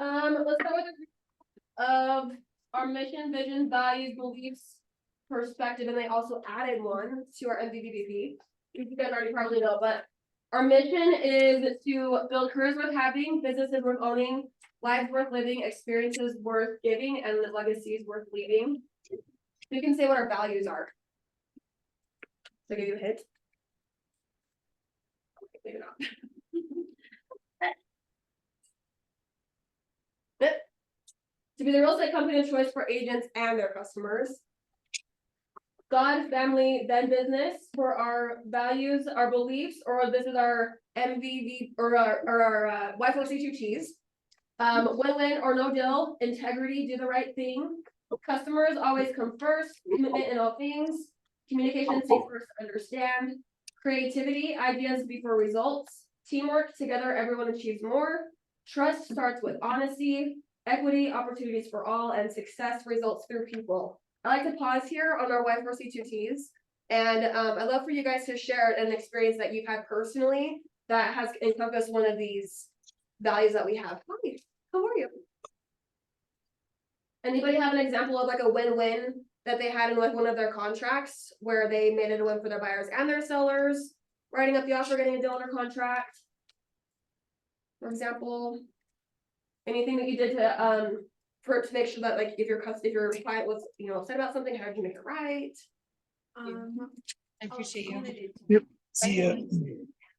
Let's start with of our mission, vision, values, beliefs, perspective, and they also added one to our MVVP. You guys already probably know, but our mission is to build careers worth having, businesses worth owning, lives worth living, experiences worth giving, and legacies worth leaving. You can say what our values are. So give you a hint. Okay, maybe not. To be the real estate company of choice for agents and their customers. God, family, then business for our values, our beliefs, or this is our MVV or our Y4C2Ts. Win-win or no deal, integrity, do the right thing. Customers always come first, commitment in all things. Communication seeks first to understand. Creativity, ideas before results. Teamwork, together everyone achieves more. Trust starts with honesty. Equity, opportunities for all, and success results through people. I like to pause here on our Y4C2Ts, and I'd love for you guys to share an experience that you've had personally that has encompassed one of these values that we have. Hi, how are you? Anybody have an example of like a win-win that they had in like one of their contracts where they made it a win for their buyers and their sellers, writing up the offer, getting a deal under contract? For example, anything that you did to make sure that like if your client was upset about something, how did you make it right? I appreciate you. Yep. See ya.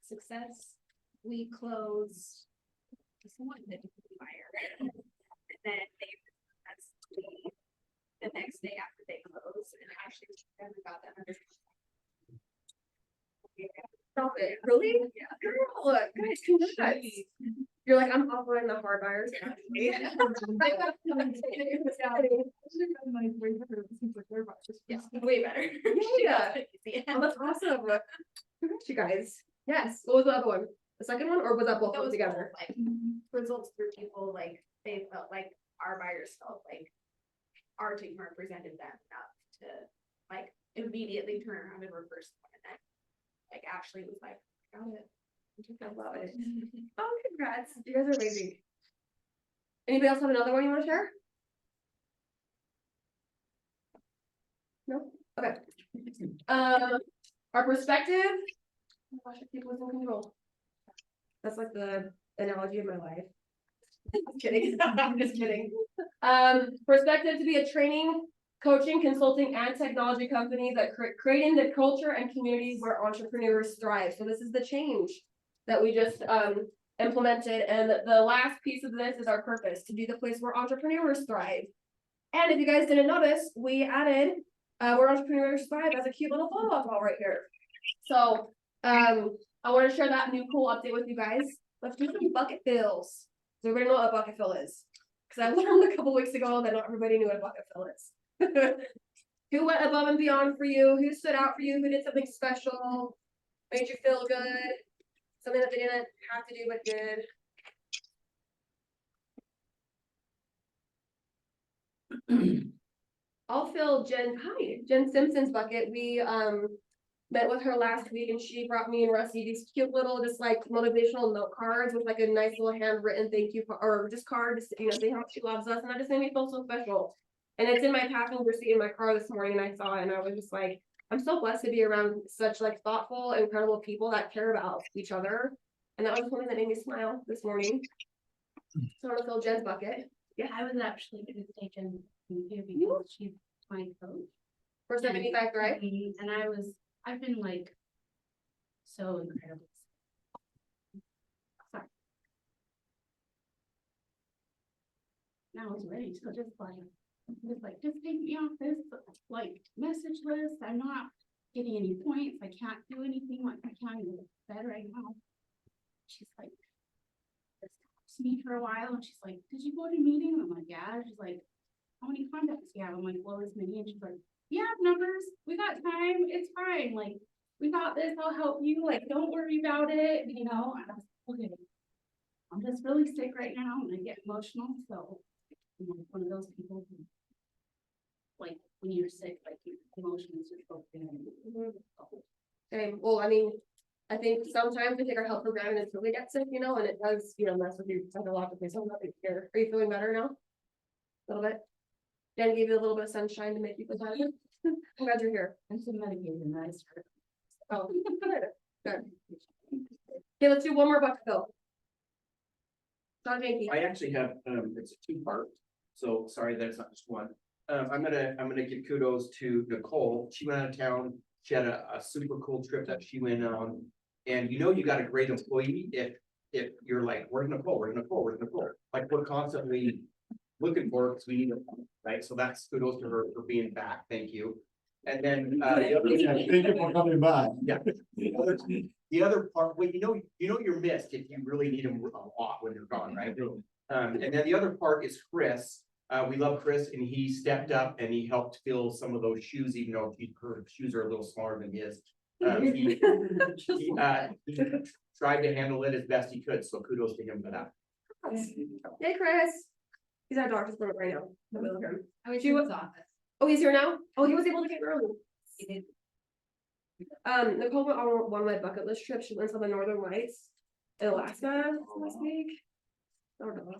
Success. We closed someone that did the buyer, and then the next day after they closed, and actually we got them under. Stop it, really? Yeah. Girl, guys, congrats. You're like, I'm offering the hard buyers. Yeah, way better. Yeah. Oh, that's awesome. Congrats, you guys. Yes. What was the other one? The second one, or was that both of them together? Like results through people, like they felt like our buyers felt like our team represented them enough to like immediately turn around and reverse one, and then like Ashley was like, got it. I love it. Oh, congrats. You guys are amazing. Anybody else have another one you want to share? No? Okay. Our perspective. Oh my gosh, I keep losing control. That's like the analogy of my life. Just kidding. I'm just kidding. Perspective to be a training, coaching, consulting, and technology company that creating the culture and communities where entrepreneurs thrive. So this is the change that we just implemented, and the last piece of this is our purpose, to be the place where entrepreneurs thrive. And if you guys didn't notice, we added where entrepreneurs thrive as a cute little photo op wall right here. So I want to share that new cool update with you guys. Let's do some bucket fills. Does everybody know what a bucket fill is? Because I learned a couple weeks ago that not everybody knew what a bucket fill is. Who went above and beyond for you? Who stood out for you? Who did something special? Made you feel good? Something that they didn't have to do but did. I'll fill Jen Simpson's bucket. We met with her last week, and she brought me and Russie these cute little just like motivational note cards with like a nice little handwritten thank you or just card to say how much she loves us, and that just made me feel so special. And it's in my passenger seat in my car this morning, and I saw it, and I was just like, I'm so blessed to be around such like thoughtful, incredible people that care about each other. And that was one that made me smile this morning. So I want to fill Jen's bucket. Yeah, I was actually going to take Jen here because she's my coach. For 75 Thrive. And I've been like so incredible. Sorry. Now I was ready to just take me off this like message list. I'm not getting any points. I can't do anything. Like I can't even bed right now. She's like, this talks to me for a while, and she's like, "Did you go to a meeting?" I'm like, "Yeah." She's like, "How many contacts do you have?" I'm like, "Well, as many." And she's like, "Yeah, numbers. We got time. It's fine. Like, we got this. I'll help you. Like, don't worry about it." And I was like, okay. I'm just really sick right now, and I get emotional. So I'm like one of those people who, like, when you're sick, like your emotions just go. Okay, well, I mean, I think sometimes we take our health for granted until we get sick, you know, and it does, you know, mess with you psychologically, so I'm happy to hear. Are you feeling better now? A little bit? Dan gave you a little bit of sunshine to make you feel better. I'm glad you're here. I'm some medication, I started. Oh, good. Good. Okay, let's do one more bucket go. John Janky. I actually have, it's a two-part, so sorry that it's not just one. I'm gonna give kudos to Nicole. She went out of town. She had a super cool trip that she went on. And you know, you got a great employee if you're like, where's Nicole, where's Nicole, where's Nicole? Like, we're constantly looking for her because we need her, right? So that's kudos to her for being back. Thank you. And then, Thank you for coming by. yeah. The other part, well, you know you're missed if you really need them a lot when you're gone, right? And then the other part is Chris. We love Chris, and he stepped up and he helped fill some of those shoes, even though her shoes are a little smaller than his. He tried to handle it as best he could, so kudos to him for that. Hey, Chris. He's at a doctor's appointment right now. Let me look at him. I was She was- in his office. Oh, he's here now? Oh, he was able to get early. Nicole went on one of my bucket list trips. She went to the Northern Lights in Alaska last week. Oh, no.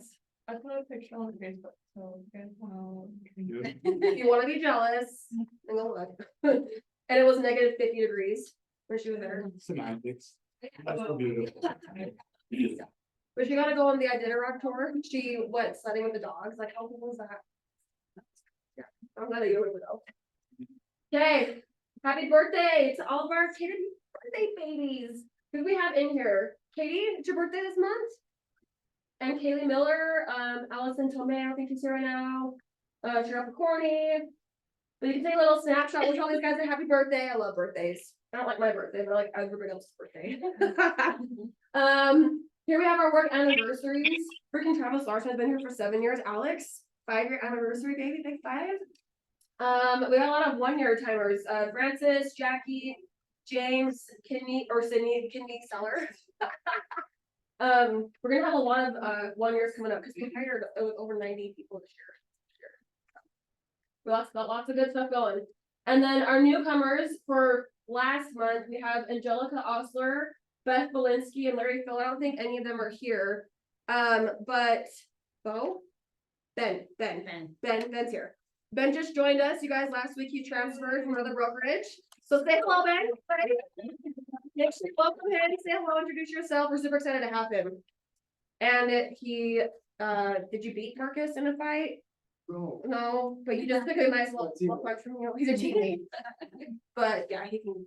I put a picture on Facebook, so you guys know. If you wanna be jealous, then go look. And it was negative 50 degrees when she was there. Semantics. That's so beautiful. But she got to go on the Iditarod tour. She went sledding with the dogs. Like, how cool was that? Yeah, I'm glad that you were able to go. Okay, happy birthday to all of our Katie birthday babies. Who do we have in here? Katie, it's your birthday this month? And Kaylee Miller, Allison Tomei, I think she's here right now. Sheriff Corney. But you can take a little snapshot, wish all these guys a happy birthday. I love birthdays. I don't like my birthday, but I like everybody else's birthday. Here we have our work anniversaries. Freaking Travis Larson has been here for 7 years. Alex, 5-year anniversary, baby, big 5. We got a lot of 1-year timers. Francis, Jackie, James, Sydney Seller. We're gonna have a lot of 1-years coming up because we hired over 90 people this year. Lots of good stuff going. And then our newcomers for last month, we have Angelica Osler, Beth Belinsky, and Larry Phil. I don't think any of them are here. But Ben's here. Ben just joined us. You guys, last week he transferred from another brokerage. So say hello, Ben. Make sure you welcome him. Say hello, introduce yourself. We're super excited to have him. And did you beat Marcus in a fight? No, but you just took a nice little punch from him. He's a teammate. But yeah, he can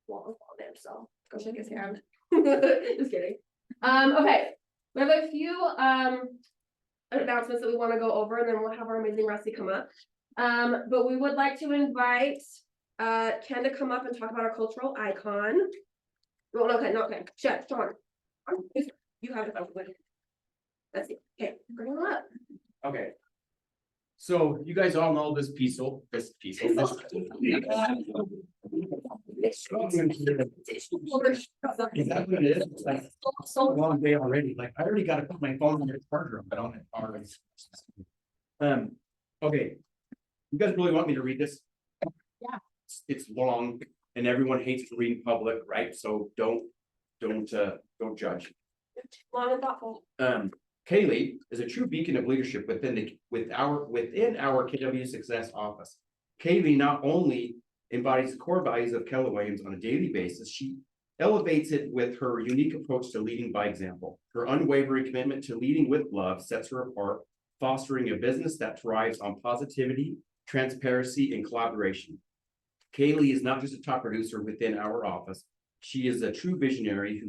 walk on him, so go shake his hand. Just kidding. Okay, we have a few announcements that we want to go over, and then we'll have our amazing Russie come up. But we would like to invite Ken to come up and talk about our cultural icon. Well, okay, not Ken. Chef, John. You have it. That's it. Okay, bring him up. Okay. So you guys all know this piece. Is that what it is? It's like, so long day already, like, I already gotta put my phone in the charger, but I don't have power. Okay. You guys really want me to read this? Yeah. It's long and everyone hates to read in public, right? So don't judge. Long and thoughtful. Kaylee is a true beacon of leadership within our KW Success office. Kaylee not only embodies the core values of Keller Williams on a daily basis, she elevates it with her unique approach to leading by example. Her unwavering commitment to leading with love sets her apart, fostering a business that thrives on positivity, transparency, and collaboration. Kaylee is not just a top producer within our office. She is a true visionary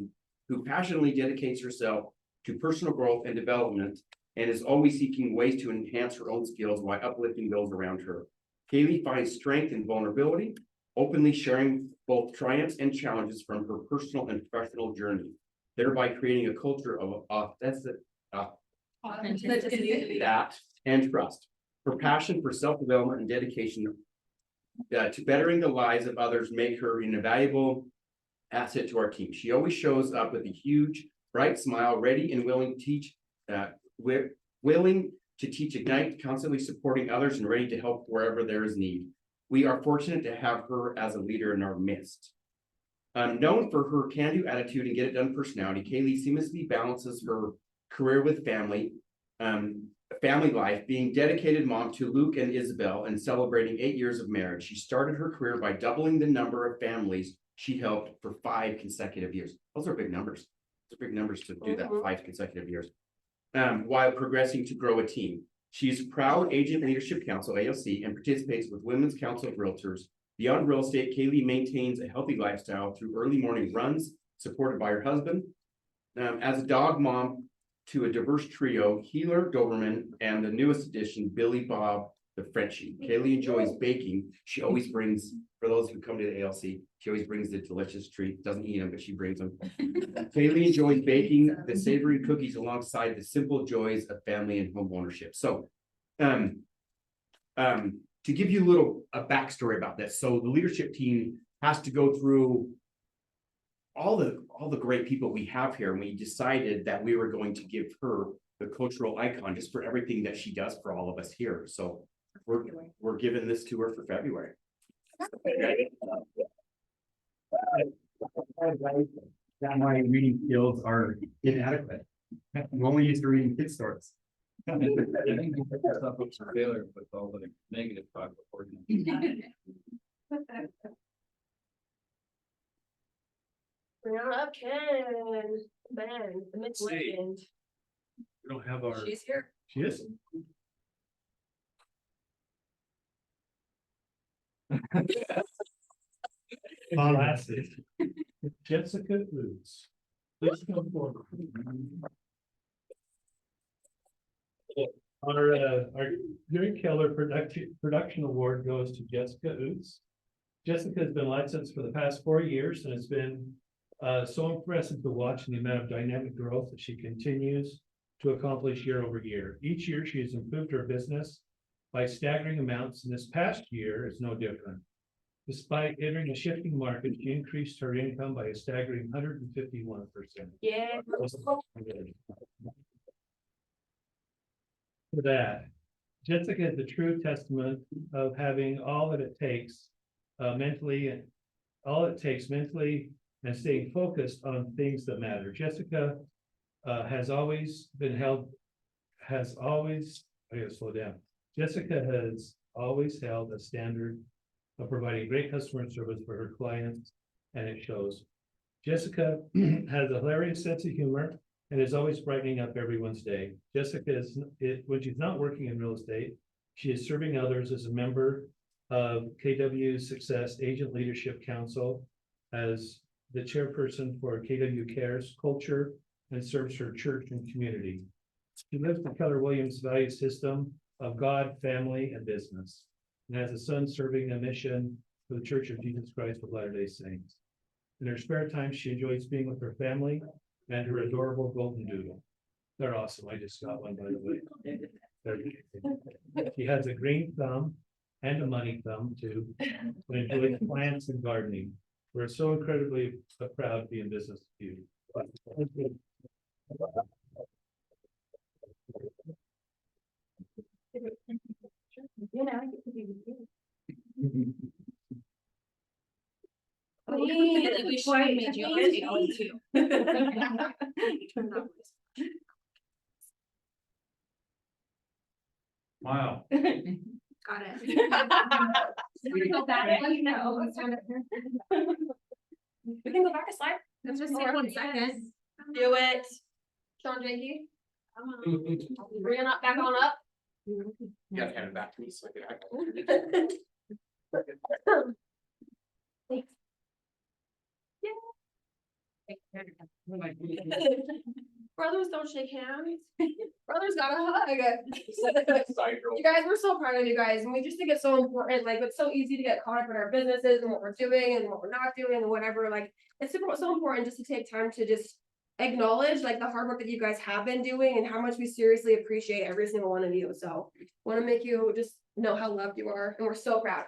who passionately dedicates herself to personal growth and development and is always seeking ways to enhance her own skills while uplifting those around her. Kaylee finds strength in vulnerability, openly sharing both triumphs and challenges from her personal and professional journey, thereby creating a culture of authenticity and trust. Her passion for self-development and dedication to bettering the lives of others make her an invaluable asset to our team. She always shows up with a huge, bright smile, ready and willing to teach, ignite, constantly supporting others and ready to help wherever there is need. We are fortunate to have her as a leader in our midst. Known for her can-do attitude and get it done personality, Kaylee seamlessly balances her career with family life, being dedicated mom to Luke and Isabel and celebrating 8 years of marriage. She started her career by doubling the number of families she helped for 5 consecutive years. Those are big numbers. Those are big numbers to do that 5 consecutive years. While progressing to grow a team. She's proud Agent Leadership Council, ALC, and participates with Women's Council of Realtors. Beyond real estate, Kaylee maintains a healthy lifestyle through early morning runs, supported by her husband. As a dog mom to a diverse trio, Healer, Doberman, and the newest addition, Billy Bob, the Frenchie. Kaylee enjoys baking. She always brings, for those who come to the ALC, she always brings the delicious treat, doesn't eat them, but she brings them. Kaylee enjoys baking the savory cookies alongside the simple joys of family and home ownership. So, to give you a backstory about this, so the leadership team has to go through all the great people we have here, and we decided that we were going to give her the cultural icon just for everything that she does for all of us here. So we're giving this to her for February. My reading skills are inadequate. I'm only used to reading kid stories. I think that's not books for failure, but all the negative talk before you. Bring on up Ken, Ben, the mid legend. We don't have our. She's here. She is. Classic. Jessica Roots. Please come forward. Our Gary Keller production award goes to Jessica Oots. Jessica has been licensed for the past 4 years and has been so impressive to watch in the amount of dynamic growth that she continues to accomplish year over year. Each year she has improved her business by staggering amounts, and this past year is no different. Despite entering a shifting market, she increased her income by a staggering 151%. Yeah. For that, Jessica is a true testament of having all that it takes mentally and staying focused on things that matter. Jessica Jessica has always held a standard of providing great customer service for her clients, and it shows. Jessica has a hilarious sense of humor and is always brightening up everyone's day. Jessica when she's not working in real estate, she is serving others as a member of KW Success Agent Leadership Council as the chairperson for KW Cares Culture and serves her church and community. She lives the Keller Williams value system of God, family, and business, and has a son serving a mission for the Church of Jesus Christ of Latter-day Saints. In her spare time, she enjoys being with her family and her adorable golden doodle. They're awesome. I just got one, by the way. She has a green thumb and a money thumb too, and enjoys plants and gardening. We're so incredibly proud to be in business with you. We should have made you a take on too. Wow. Got it. We can go back, you know. We can go back a slide. Let's just take 1 second. Do it. Sean Jakey, bring it up, back on up. You gotta hand it back to me so I can. Thanks. Brothers don't shake hands. Brothers gotta hug. You guys, we're so proud of you guys, and we just think it's so important. Like, it's so easy to get caught up in our businesses and what we're doing and what we're not doing and whatever. Like, it's so important just to take time to just acknowledge like the hard work that you guys have been doing and how much we seriously appreciate every single one of you. So want to make you just know how loved you are, and we're so proud.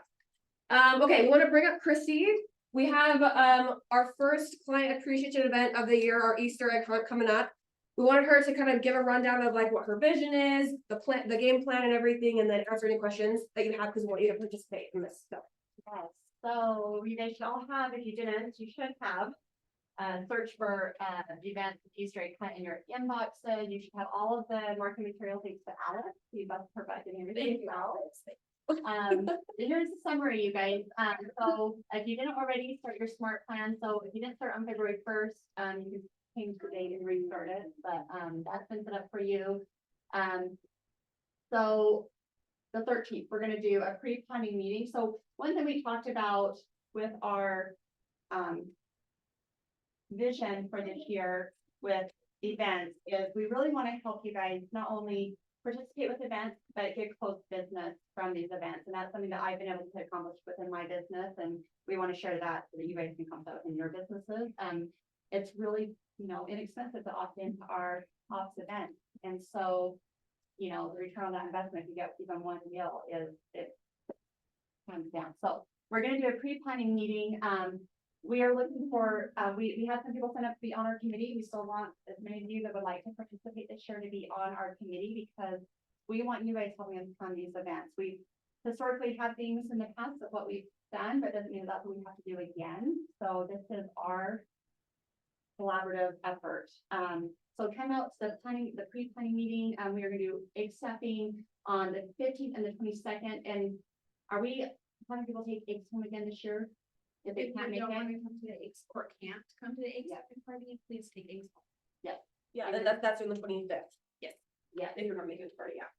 Okay, we want to bring up Christy. We have our first client appreciation event of the year, our Easter egg hunt coming up. We wanted her to kind of give a rundown of like what her vision is, the game plan and everything, and then answer any questions that you have because we want you to participate in this stuff. Yes. So you guys should all have, if you didn't, you should have. Search for event Easter egg hunt in your inboxes. You should have all of the marketing material thanks to Alex. You both provided everything. Here's the summary, you guys. So if you didn't already start your smart plan, so if you didn't start on February 1st, you can change the date and restart it, but that's been set up for you. So the 13th, we're gonna do a pre-planning meeting. So one thing we talked about with our vision for this year with events is we really want to help you guys not only participate with events, but get close business from these events. And that's something that I've been able to accomplish within my business. And we want to share that so that you guys can come out in your businesses. It's really, inexpensive to opt into our ops event. And so, the return on that investment, if you get even one meal it comes down. So we're going to do a pre-planning meeting. We are looking for, we have some people sign up to be on our committee. We still want as many of you that would like to participate this year to be on our committee because we want you guys helping us fund these events. We've historically had things in the past of what we've done, but doesn't mean that's what we have to do again. So this is our collaborative effort. So come out to the pre-planning meeting. We are going to do egg stuffing on the 15th and the 22nd. And are we having people take eggs home again this year? If they can't make it, come to the eggs or can't come to the egg stuffing party, please take eggs home. Yeah, and that's on the 25th. Yes. Yeah, if you're not making it party, yeah.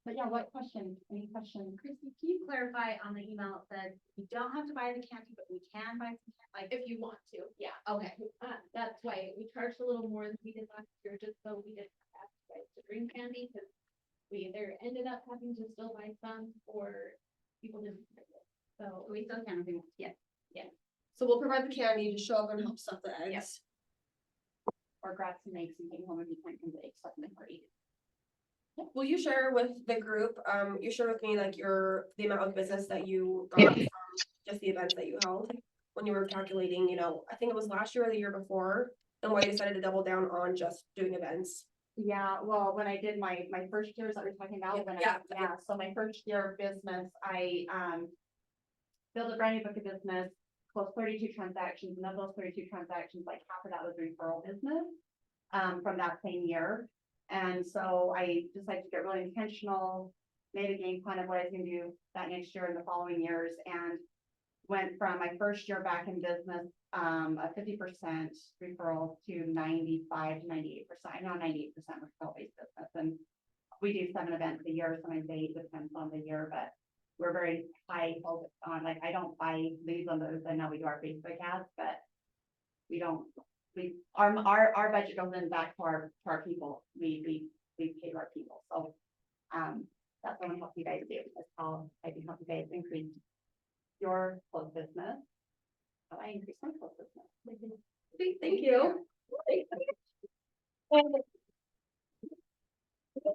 But yeah, what question? Any questions? Chrissy, can you clarify on the email that you don't have to buy the candy, but we can buy some, like, if you want to? Yeah, okay. That's why we charged a little more than we did last year, just so we didn't ask you guys to bring candy, because we either ended up having to still buy some, or people didn't. So we still can if we want. Yeah. So we'll provide the candy to show up and help stuff the eggs. Or grab some eggs and take home if you can't come to the egg stuffing party. Will you share with the group, you share with me like the amount of business that you got from just the events that you held? When you were calculating, I think it was last year or the year before, and why you decided to double down on just doing events. Yeah, well, when I did my first years that we're talking about, so my first year of business, I built a brand new book of business, closed 32 transactions, and of those 32 transactions, like half of that was referral business from that same year. And so I decided to get really intentional, made a game plan of what I was going to do that next year and the following years, and went from my first year back in business, a 50% referral to 95 to 98%, now 98% referral-based business. And we do 7 events a year, sometimes 8, depends on the year, but we're very high focused on, like, I don't buy leads on those. I know we do our Facebook ads, but we don't, our budget goes in back to our people. We pay our people. So, that's what I help you guys do. That's how I can help you guys increase your close business. How I increase my close business. Thank you.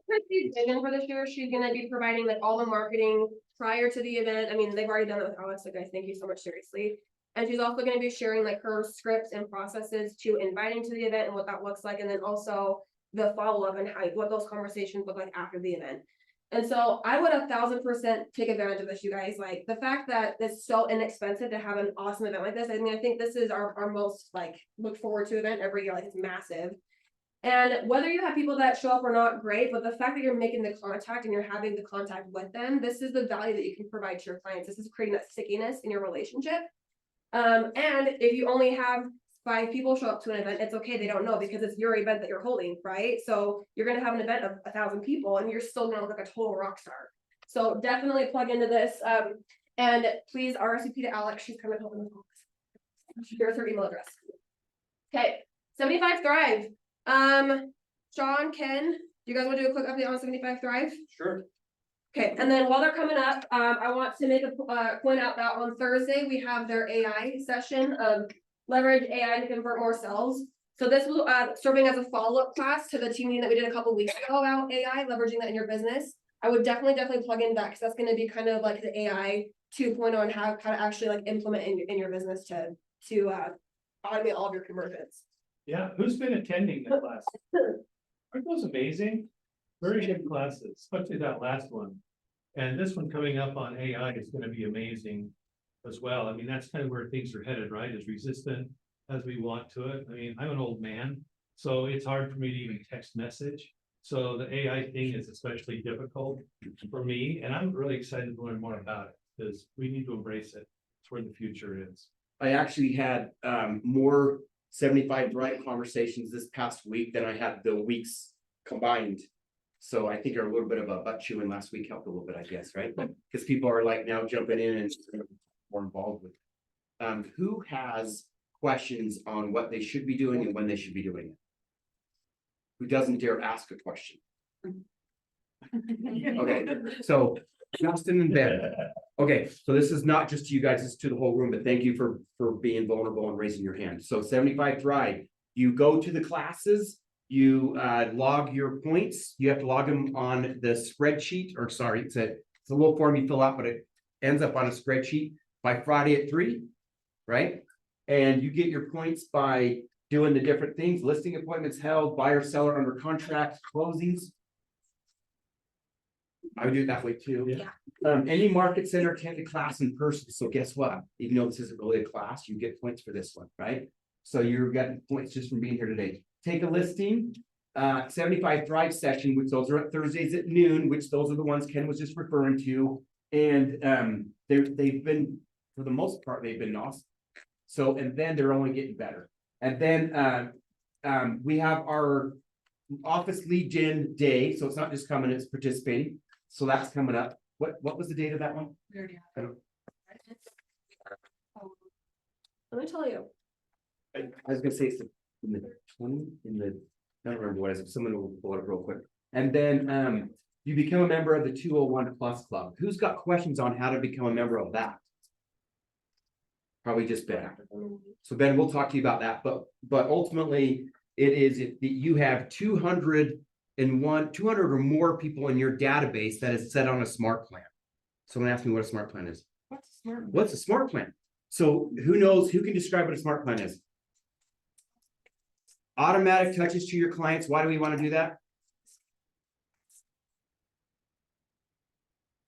Chrissy's vision for this year, she's gonna be providing like all the marketing prior to the event. I mean, they've already done it with Alex, so guys, thank you so much, seriously. And she's also gonna be sharing like her scripts and processes to inviting to the event and what that looks like, and then also the follow-up and what those conversations look like after the event. And so I would 1000% take advantage of this, you guys. Like the fact that it's so inexpensive to have an awesome event like this. I mean, I think this is our most like look forward to event every year. Like it's massive. And whether you have people that show up or not, great, but the fact that you're making the contact and you're having the contact with them, this is the value that you can provide to your clients. This is creating that stickiness in your relationship. And if you only have 5 people show up to an event, it's okay, they don't know, because it's your event that you're holding, right? So you're gonna have an event of 1,000 people and you're still gonna look like a total rock star. So definitely plug into this. And please RSVP to Alex, she's kind of helping with all this. Here's her email address. Okay, 75 Thrive. Sean, Ken, do you guys want to do a quick update on 75 Thrive? Sure. Okay, and then while they're coming up, I want to make a point out that on Thursday, we have their AI session of leverage AI to convert more sales. So this will serving as a follow-up class to the team meeting that we did a couple weeks ago about AI, leveraging that in your business. I would definitely plug in that, because that's going to be kind of like the AI 2.0 on how to actually like implement in your business to automate all of your conversions. Yeah, who's been attending the class? Aren't those amazing? Very good classes, especially that last one. And this one coming up on AI is gonna be amazing as well. I mean, that's kind of where things are headed, right? As resistant as we want to it. I mean, I'm an old man, so it's hard for me to even text message. So the AI thing is especially difficult for me, and I'm really excited to learn more about it, because we need to embrace it. It's where the future is. I actually had more 75 Thrive conversations this past week than I had the weeks combined. So I think a little bit of a butt chewing last week helped a little bit, I guess, right? Because people are like now jumping in and more involved with it. Who has questions on what they should be doing and when they should be doing it? Who doesn't dare ask a question? Okay, so Justin and Ben. Okay, so this is not just to you guys, it's to the whole room, but thank you for being vulnerable and raising your hand. So 75 Thrive, you go to the classes, you log your points, you have to log them on the spreadsheet, or sorry, it's a little form you fill out, but it ends up on a spreadsheet by Friday at 3, right? And you get your points by doing the different things, listing appointments held, buyer, seller under contract, closings. I would do it that way too. Yeah. Any market center attended class in person. So guess what? Even though this isn't really a class, you get points for this one, right? So you're getting points just from being here today. Take a listing, 75 Thrive session, which those are at Thursdays at noon, which those are the ones Ken was just referring to. And they've been, for the most part, they've been awesome. So, and then they're only getting better. And then we have our office lead gen day. So it's not just coming, it's participating. So that's coming up. What was the date of that one? Let me tell you. I was gonna say it's in the 20, I don't remember what it is. Someone will pull it up real quick. And then you become a member of the 201 Plus Club. Who's got questions on how to become a member of that? Probably just Ben. So Ben, we'll talk to you about that, but ultimately it is if you have 200 or more people in your database that is set on a smart plan. Someone asked me what a smart plan is. What's a smart plan? So who knows, who can describe what a smart plan is? Automatic touches to your clients. Why do we want to do that?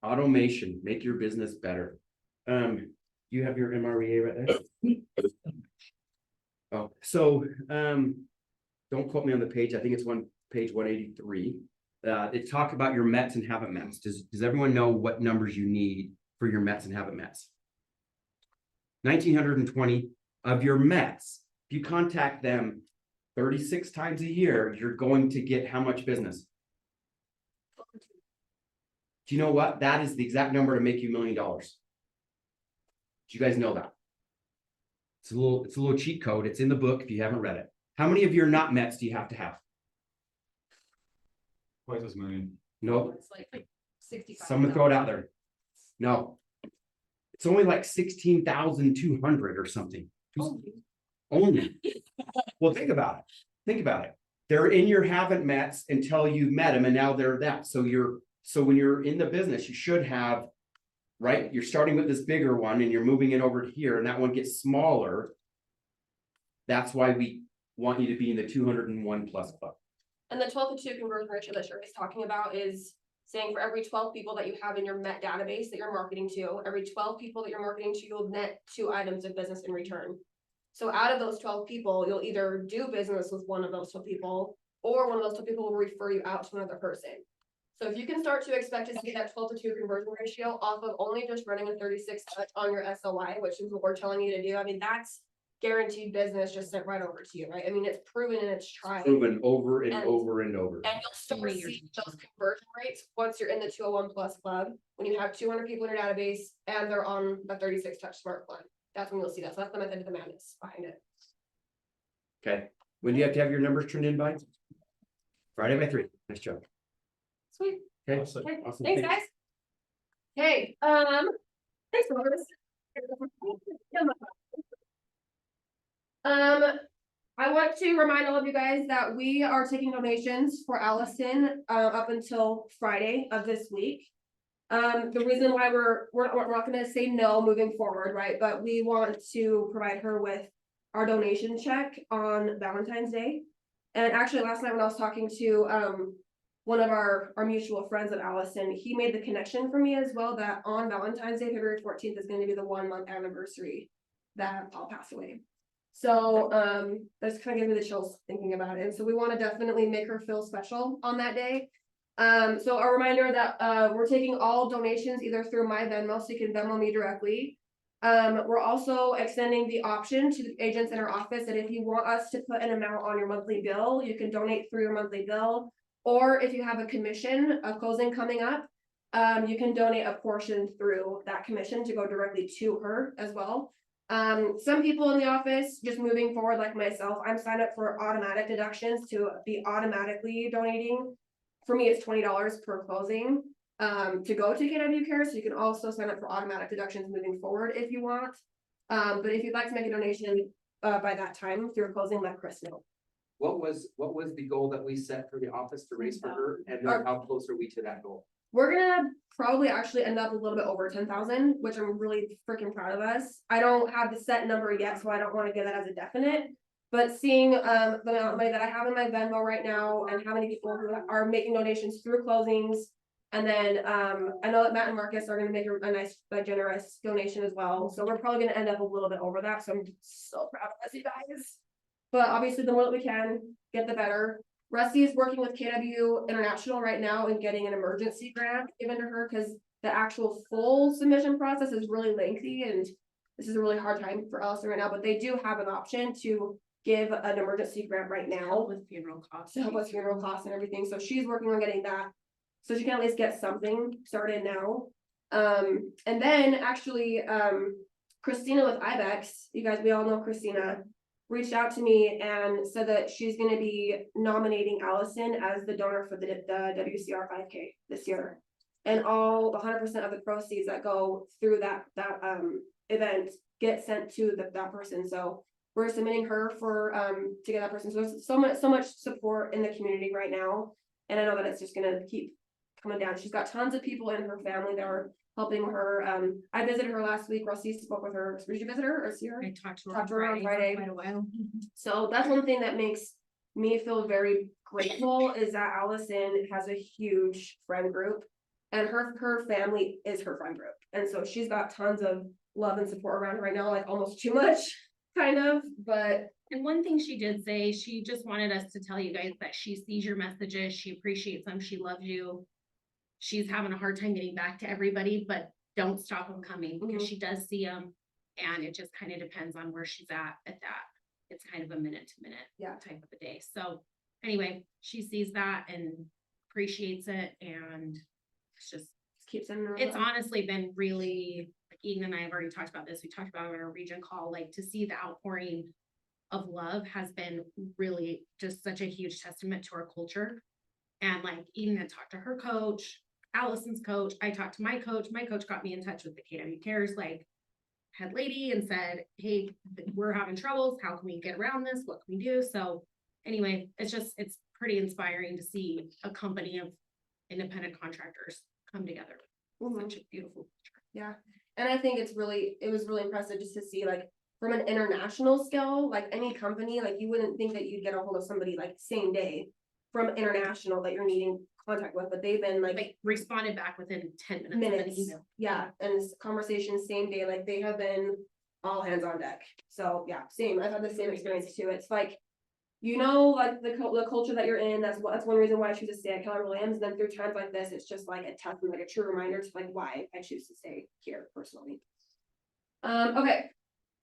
Automation, make your business better. You have your MREA right there? Oh, so don't quote me on the page. I think it's page 183. It talk about your METs and haven't METs. Does everyone know what numbers you need for your METs and haven't METs? 1,920 of your METs. If you contact them 36 times a year, you're going to get how much business? Do you know what? That is the exact number to make you $1 million. Do you guys know that? It's a little cheat code. It's in the book if you haven't read it. How many of your not METs do you have to have? Twice as many. Nope. It's like 65. Someone throw it out there. No. It's only like 16,200 or something. Only. Well, think about it. Think about it. They're in your haven't mets until you've met them, and now they're that. So when you're in the business, you should have, right? You're starting with this bigger one and you're moving it over to here, and that one gets smaller. That's why we want you to be in the 201 plus club. And the 12-to-2 conversion ratio that Shirley's talking about is saying for every 12 people that you have in your Met database that you're marketing to, every 12 people that you're marketing to, you'll net 2 items of business in return. So out of those 12 people, you'll either do business with one of those 12 people, or one of those 12 people will refer you out to another person. So if you can start to expect to see that 12-to-2 conversion ratio off of only just running a 36 touch on your SOI, which is what we're telling you to do, I mean, that's guaranteed business just sent right over to you, right? I mean, it's proven and it's tried. Proven over and over and over. And you'll start to see those conversion rates once you're in the 201 plus club, when you have 200 people in your database and they're on the 36 touch smart plan. That's when you'll see that. So that's the method of the madness behind it. Okay. When do you have to have your numbers turned in by? Friday by 3. Nice job. Sweet. Okay. Awesome. Okay. Awesome. Thanks, guys. Hey, thanks, Lois. I want to remind all of you guys that we are taking donations for Allison up until Friday of this week. The reason why we're not going to say no moving forward, right? But we want to provide her with our donation check on Valentine's Day. And actually, last night when I was talking to one of our mutual friends at Allison, he made the connection for me as well, that on Valentine's Day, February 14th is gonna be the 1 month anniversary that Paul passed away. So, that's kind of giving me the chills thinking about it, and so we wanna definitely make her feel special on that day. So a reminder that, we're taking all donations either through my Venmo, so you can Venmo me directly. We're also extending the option to the agents in our office that if you want us to put an amount on your monthly bill, you can donate through your monthly bill. Or if you have a commission, a closing coming up, you can donate a portion through that commission to go directly to her as well. Some people in the office, just moving forward like myself, I'm signed up for automatic deductions to be automatically donating. For me, it's $20 per closing, to go to KW Care, so you can also sign up for automatic deductions moving forward if you want. But if you'd like to make a donation, by that time through a closing, let Chris know. What was the goal that we set for the office to raise for her, and then how close are we to that goal? We're gonna probably actually end up a little bit over 10,000, which I'm really freaking proud of us. I don't have the set number yet, so I don't wanna give that as a definite. But seeing, the amount of money that I have in my Venmo right now and how many people who are making donations through closings. And then, I know that Matt and Marcus are gonna make a nice, generous donation as well, so we're probably gonna end up a little bit over that, so I'm so proud of us, you guys. But obviously, the more that we can get, the better. Russie is working with KW International right now and getting an emergency grant given to her, because the actual full submission process is really lengthy, and this is a really hard time for us right now, but they do have an option to give an emergency grant right now With funeral costs. to help with funeral costs and everything, so she's working on getting that. So she can at least get something started now. And then actually, Christina with IBEX, you guys, we all know Christina, reached out to me and said that she's gonna be nominating Allison as the donor for the WCR 5K this year. And all 100% of the proceeds that go through that event get sent to that person, so we're submitting her for to get that person, so there's so much support in the community right now. And I know that it's just gonna keep coming down. She's got tons of people in her family that are helping her. I visited her last week. Russie spoke with her. Did you visit her or see her? I talked to her Talked to her on Friday. for quite a while. So that's one thing that makes me feel very grateful, is that Allison has a huge friend group, and her family is her friend group. And so she's got tons of love and support around her right now, like almost too much, kind of, but And one thing she did say, she just wanted us to tell you guys that she sees your messages, she appreciates them, she loves you. She's having a hard time getting back to everybody, but don't stop them coming, because she does see them. And it just kind of depends on where she's at that. It's kind of a minute to minute type of a day. So anyway, she sees that and appreciates it, and it's just, keep sending her it's love. honestly been really, like Eden and I have already talked about this, we talked about it in our region call, like to see the outpouring of love has been really just such a huge testament to our culture. And like Eden had talked to her coach, Allison's coach, I talked to my coach got me in touch with the KW Cares like head lady and said, hey, we're having troubles, how can we get around this, what can we do? So anyway, it's pretty inspiring to see a company of independent contractors come together. Such a beautiful picture. Yeah, and I think it was really impressive just to see, like, from an international scale, like any company, like you wouldn't think that you'd get a hold of somebody like same day from international that you're needing contact with, but they've been like Responded back within 10 minutes. Of an minutes. email. Yeah, and it's conversation same day, like they have been all hands on deck. So yeah, same. I've had the same experience too. It's like, you know, like the culture that you're in, that's one reason why I choose to stay at Keller Williams. And then through times like this, it's just like a testament, like a true reminder to like why I choose to stay here personally. Okay.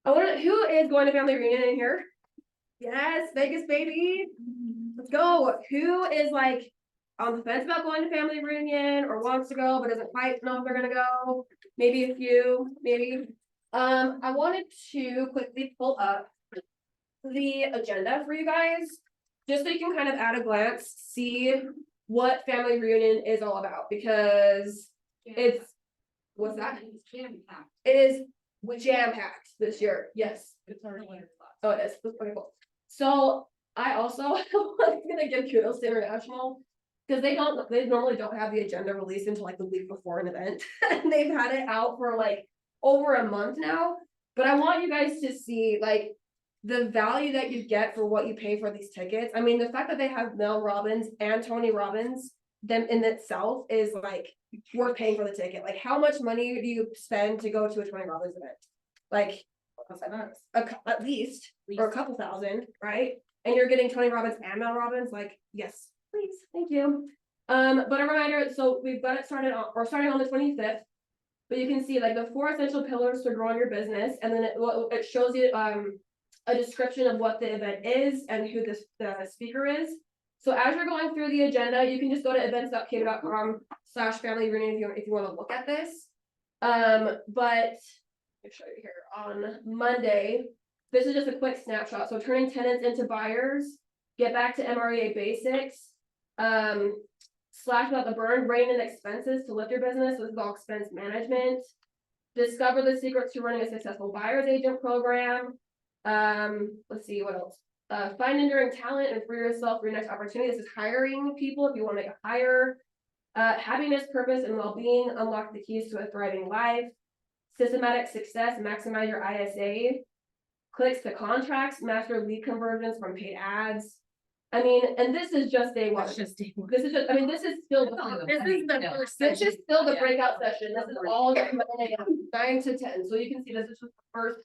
Who is going to family reunion in here? Yes, Vegas baby. Let's go. Who is like on the fence about going to family reunion or wants to go but doesn't quite know if they're gonna go? Maybe a few, maybe. I wanted to quickly pull up the agenda for you guys, just so you can kind of at a glance see what family reunion is all about, because it's, what's that? It is jam-packed this year, yes. It's our winter class. Oh, it is. Okay, cool. So I also was gonna give kudos to International, because they normally don't have the agenda released until like the week before an event. And they've had it out for like over a month now. But I want you guys to see like the value that you get for what you pay for these tickets. I mean, the fact that they have Mel Robbins and Tony Robbins them in itself is like worth paying for the ticket. Like, how much money do you spend to go to a Tony Robbins event? Like, at least, or a couple thousand, right? And you're getting Tony Robbins and Mel Robbins, like, yes, please, thank you. But a reminder, so we've got it started on, or starting on the 25th. But you can see like the 4 essential pillars to growing your business, and then it shows you a description of what the event is and who the speaker is. So as you're going through the agenda, you can just go to events.cato.com/family reunion if you want to look at this. But let me show you here on Monday. This is just a quick snapshot. So turning tenants into buyers, get back to MREA basics, slash about the burn, rein in expenses to lift your business. This is all expense management. Discover the secrets to running a successful buyer's agent program. Let's see what else. Find enduring talent and free yourself for your next opportunity. This is hiring people if you want to make a hire. Happiness, purpose, and well-being, unlock the keys to a thriving life. Systematic success, maximize your ISA. Clicks to contracts, master lead conversions from paid ads. I mean, and this is just day one. That's just day one. This is just, I mean, this is still, This is the first this session. is still the breakout session. This is all 9 to 10. So you can see this is just the first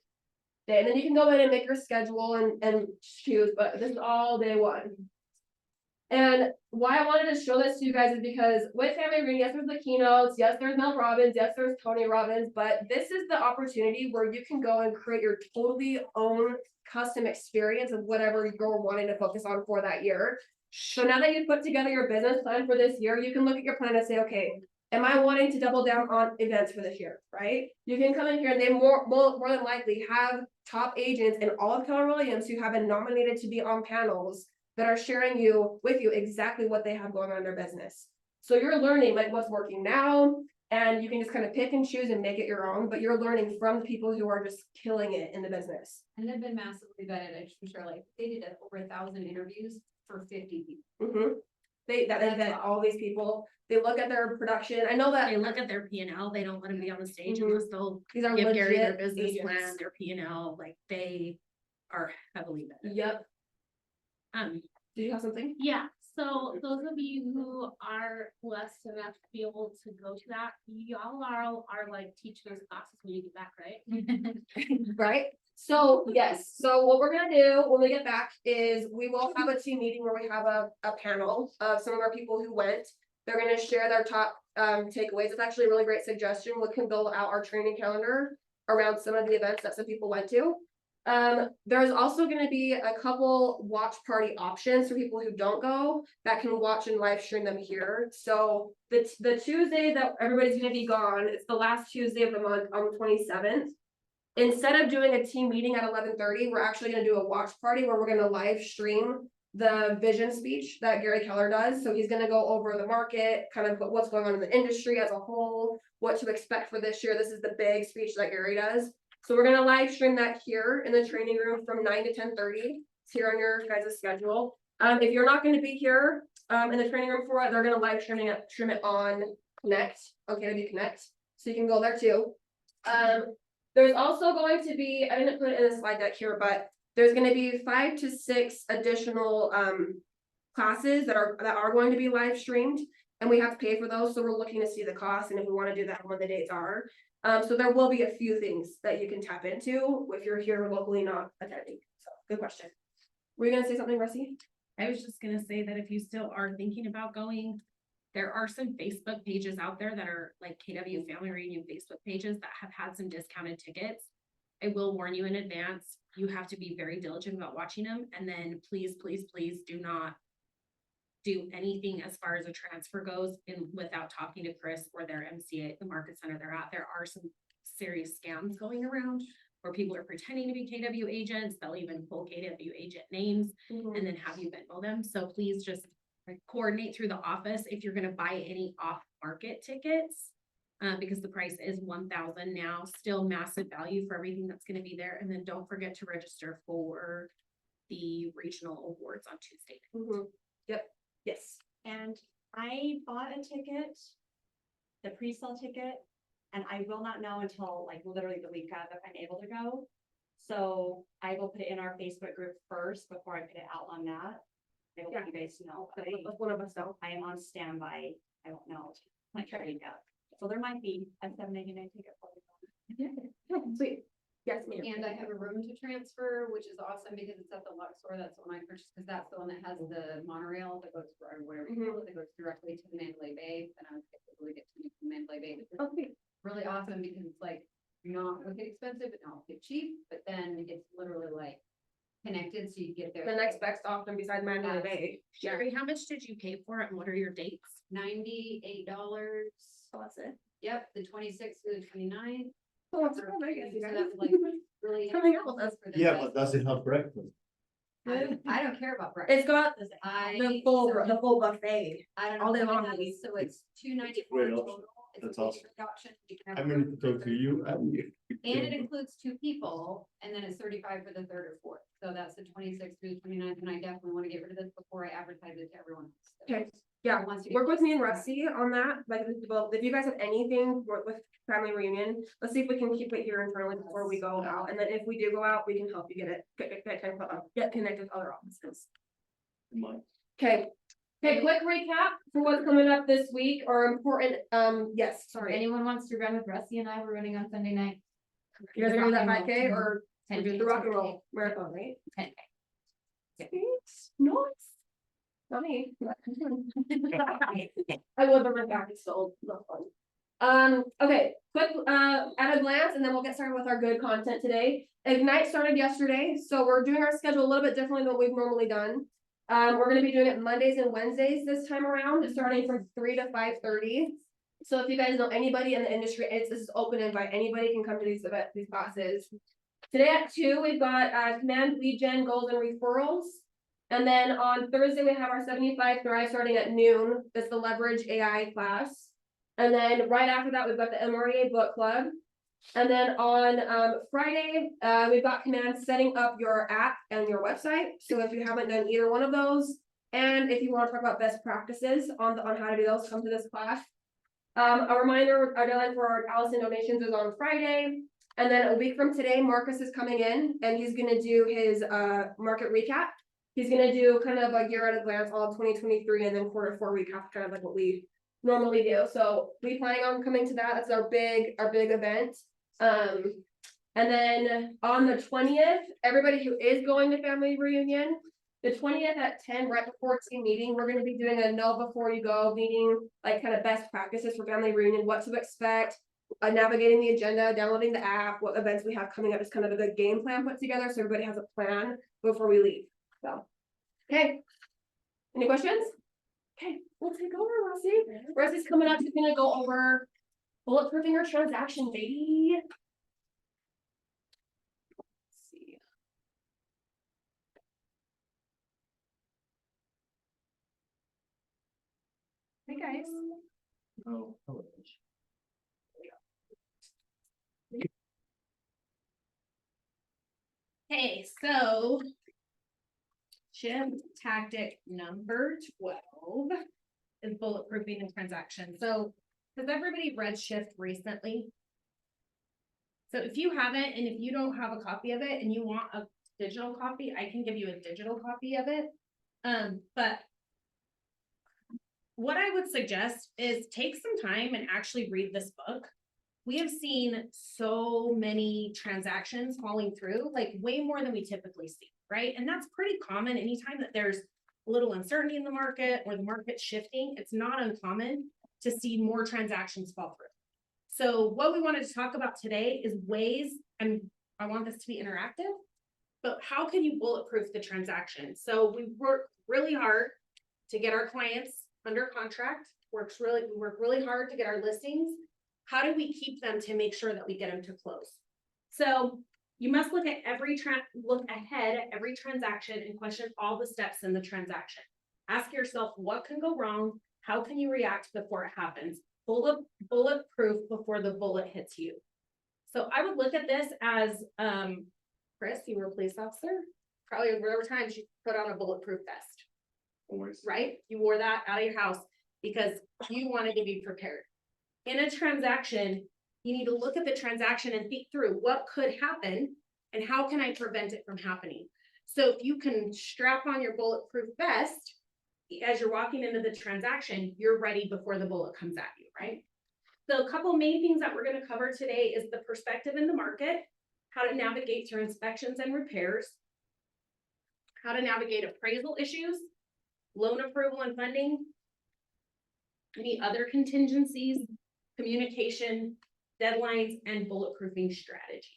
day. And then you can go in and make your schedule and choose, but this is all day one. And why I wanted to show this to you guys is because with Family Reunion, yes, there's the keynotes, yes, there's Mel Robbins, yes, there's Tony Robbins, but this is the opportunity where you can go and create your totally own custom experience of whatever you're wanting to focus on for that year. So now that you've put together your business plan for this year, you can look at your plan and say, okay, am I wanting to double down on events for this year, right? You can come in here and they more than likely have top agents in all of Keller Williams who have been nominated to be on panels that are sharing with you exactly what they have going on in their business. So you're learning like what's working now, and you can just kind of pick and choose and make it your own, but you're learning from the people who are just killing it in the business. And they've been massively vetted, I'm sure, like, they did over 1,000 interviews for 50 people. They vet all these people, they look at their production. I know that They look at their P&L, they don't let them be on the stage Mhm. unless they'll these are give Gary their legit business agents. plan, their P&L, like they are heavily vetted. Yep. Do you have something? Yeah, so those of you who are blessed enough to be able to go to that, y'all are like teaching those classes when you get back, right? Right? So, yes, so what we're gonna do when we get back is we will have a team meeting where we have a panel of some of our people who went. They're gonna share their top takeaways. It's actually a really great suggestion. We can build out our training calendar around some of the events that some people went to. There's also gonna be a couple watch party options for people who don't go that can watch and live stream them here. So the Tuesday that everybody's gonna be gone, it's the last Tuesday of the month on the 27th. Instead of doing a team meeting at 11:30, we're actually gonna do a watch party where we're gonna live stream the vision speech that Gary Keller does. So he's gonna go over the market, kind of what's going on in the industry as a whole, what to expect for this year. This is the big speech that Gary does. So we're gonna live stream that here in the training room from 9 to 10:30. It's here on your guys' schedule. If you're not gonna be here in the training room for it, they're gonna live stream it on Connect, on KW Connect. So you can go there too. There's also going to be, I didn't put it in the slide deck here, but there's going to be 5 to 6 additional classes that are going to be live streamed, and we have to pay for those. So we're looking to see the cost and if we want to do that when the dates are. So there will be a few things that you can tap into if you're here locally not attending. So good question. Were you going to say something, Russie? I was just gonna say that if you still are thinking about going, there are some Facebook pages out there that are like KW Family Reunion Facebook pages that have had some discounted tickets. I will warn you in advance, you have to be very diligent about watching them, and then please, please, please do not do anything as far as a transfer goes without talking to Chris or their MCA at the market center they're at. There are some serious scams going around where people are pretending to be KW agents. They'll even pull KW agent names and then have you Venmo them. So please just coordinate through the office if you're going to buy any off-market tickets, because the price is $1,000 now. Still massive value for everything that's going to be there. And then don't forget to register for the regional awards on Tuesday. Yep. Yes. And I bought a ticket, the pre-sale ticket, and I will not know until like literally the week of if I'm able to go. So I will put it in our Facebook group first before I put it out on that. I will Yeah. let you guys know, but Let one of us know. I am on standby, I don't know, like, ready to go. So there might be a $7.99 ticket for you. Sweet. Yes, ma'am. And I have a room to transfer, which is awesome because it's at the Luxor. That's the one I purchased, because that's the one that has the monorail that goes, or whatever you call it, that goes directly to the Mandalay Bay. And I was able to get to the Mandalay Bay. It's Oh, sweet. really awesome because it's like not wicked expensive, but not wicked cheap, but then it's literally like connected, so you get there. The next best option besides Mandalay Bay. Sherry, how much did you pay for it and what are your dates? $98. So that's it. Yep, the 26th to the 29th. Oh, that's cool, I guess, you So guys. that's like really. Coming up with us. for the Yeah, best. but does it have breakfast? I don't care about breakfast. It's got the full buffet. I don't all know day what long, it has, maybe. so it's $294 Great option. total. It's a That's awesome. basic option. You can have I'm a going room to talk to you and you. And it includes 2 people, and then it's 35 for the 3rd or 4th. So that's the 26th through the 29th, and I definitely want to get rid of this before I advertise it to everyone else. Okay. Yeah, Who wants to get work with me and this. Russie on that, like, well, if you guys have anything with family reunion, let's see if we can keep it here internally before we go out, and then if we do go out, we can help you get connected with other offices. Okay, quick recap for what's coming up this week or important, yes, If sorry. anyone wants to run with Russie and I, we're running on Sunday night. You guys are gonna do that Rock and 5K roll. or we're doing the 10K, rock and 10K. roll marathon, right? 10K. Sweet, nice. Not me. I would, but my back is still not fun. Okay, quick, at a glance, and then we'll get started with our good content today. Ignite started yesterday, so we're doing our schedule a little bit differently than we've normally done. We're gonna be doing it Mondays and Wednesdays this time around, starting from 3 to 5:30. So if you guys know anybody in the industry, this is open invite, anybody can come to these events, these classes. Today at 2, we've got command, lead gen, goals and referrals. And then on Thursday, we have our 75 Thrive starting at noon. It's the Leverage AI class. And then right after that, we've got the MREA book club. And then on Friday, we've got command setting up your app and your website. So if you haven't done either one of those, and if you want to talk about best practices on how to do those, come to this class. A reminder, our deadline for our Allison donations is on Friday. And then a week from today, Marcus is coming in and he's gonna do his market recap. He's gonna do kind of a year at a glance, all of 2023, and then quarter 4 recap, kind of like what we normally do. So we planning on coming to that. That's our big event. And then on the 20th, everybody who is going to family reunion, the 20th at 10, right before team meeting, we're gonna be doing a know before you go meeting, like kind of best practices for family reunion, what to expect, navigating the agenda, downloading the app, what events we have coming up, is kind of a good game plan put together, so everybody has a plan before we leave. So, okay. Any questions? Okay, we'll take over, Russie. Russie's coming up, she's gonna go over bulletproofing your transaction, baby. Let's see. Hey, guys. Oh. Okay, so. Shift tactic number 12 is bulletproofing a transaction. So has everybody read Shift recently? So if you haven't, and if you don't have a copy of it and you want a digital copy, I can give you a digital copy of it. But what I would suggest is take some time and actually read this book. We have seen so many transactions falling through, like way more than we typically see, right? And that's pretty common. Anytime that there's a little uncertainty in the market or the market's shifting, it's not uncommon to see more transactions fall through. So what we wanted to talk about today is ways, and I want this to be interactive, but how can you bulletproof the transaction? So we work really hard to get our clients under contract, we work really hard to get our listings. How do we keep them to make sure that we get them to close? So you must look at look ahead at every transaction and question all the steps in the transaction. Ask yourself, what can go wrong? How can you react before it happens? Bulletproof before the bullet hits you. So I would look at this as, Chris, you were a police officer. Probably whatever times you put on a bulletproof vest. Always. Right? You wore that out of your house because you wanted to be prepared. In a transaction, you need to look at the transaction and think through what could happen and how can I prevent it from happening. So if you can strap on your bulletproof vest as you're walking into the transaction, you're ready before the bullet comes at you, right? So a couple main things that we're going to cover today is the perspective in the market, how to navigate through inspections and repairs, how to navigate appraisal issues, loan approval and funding, any other contingencies, communication, deadlines, and bulletproofing strategies.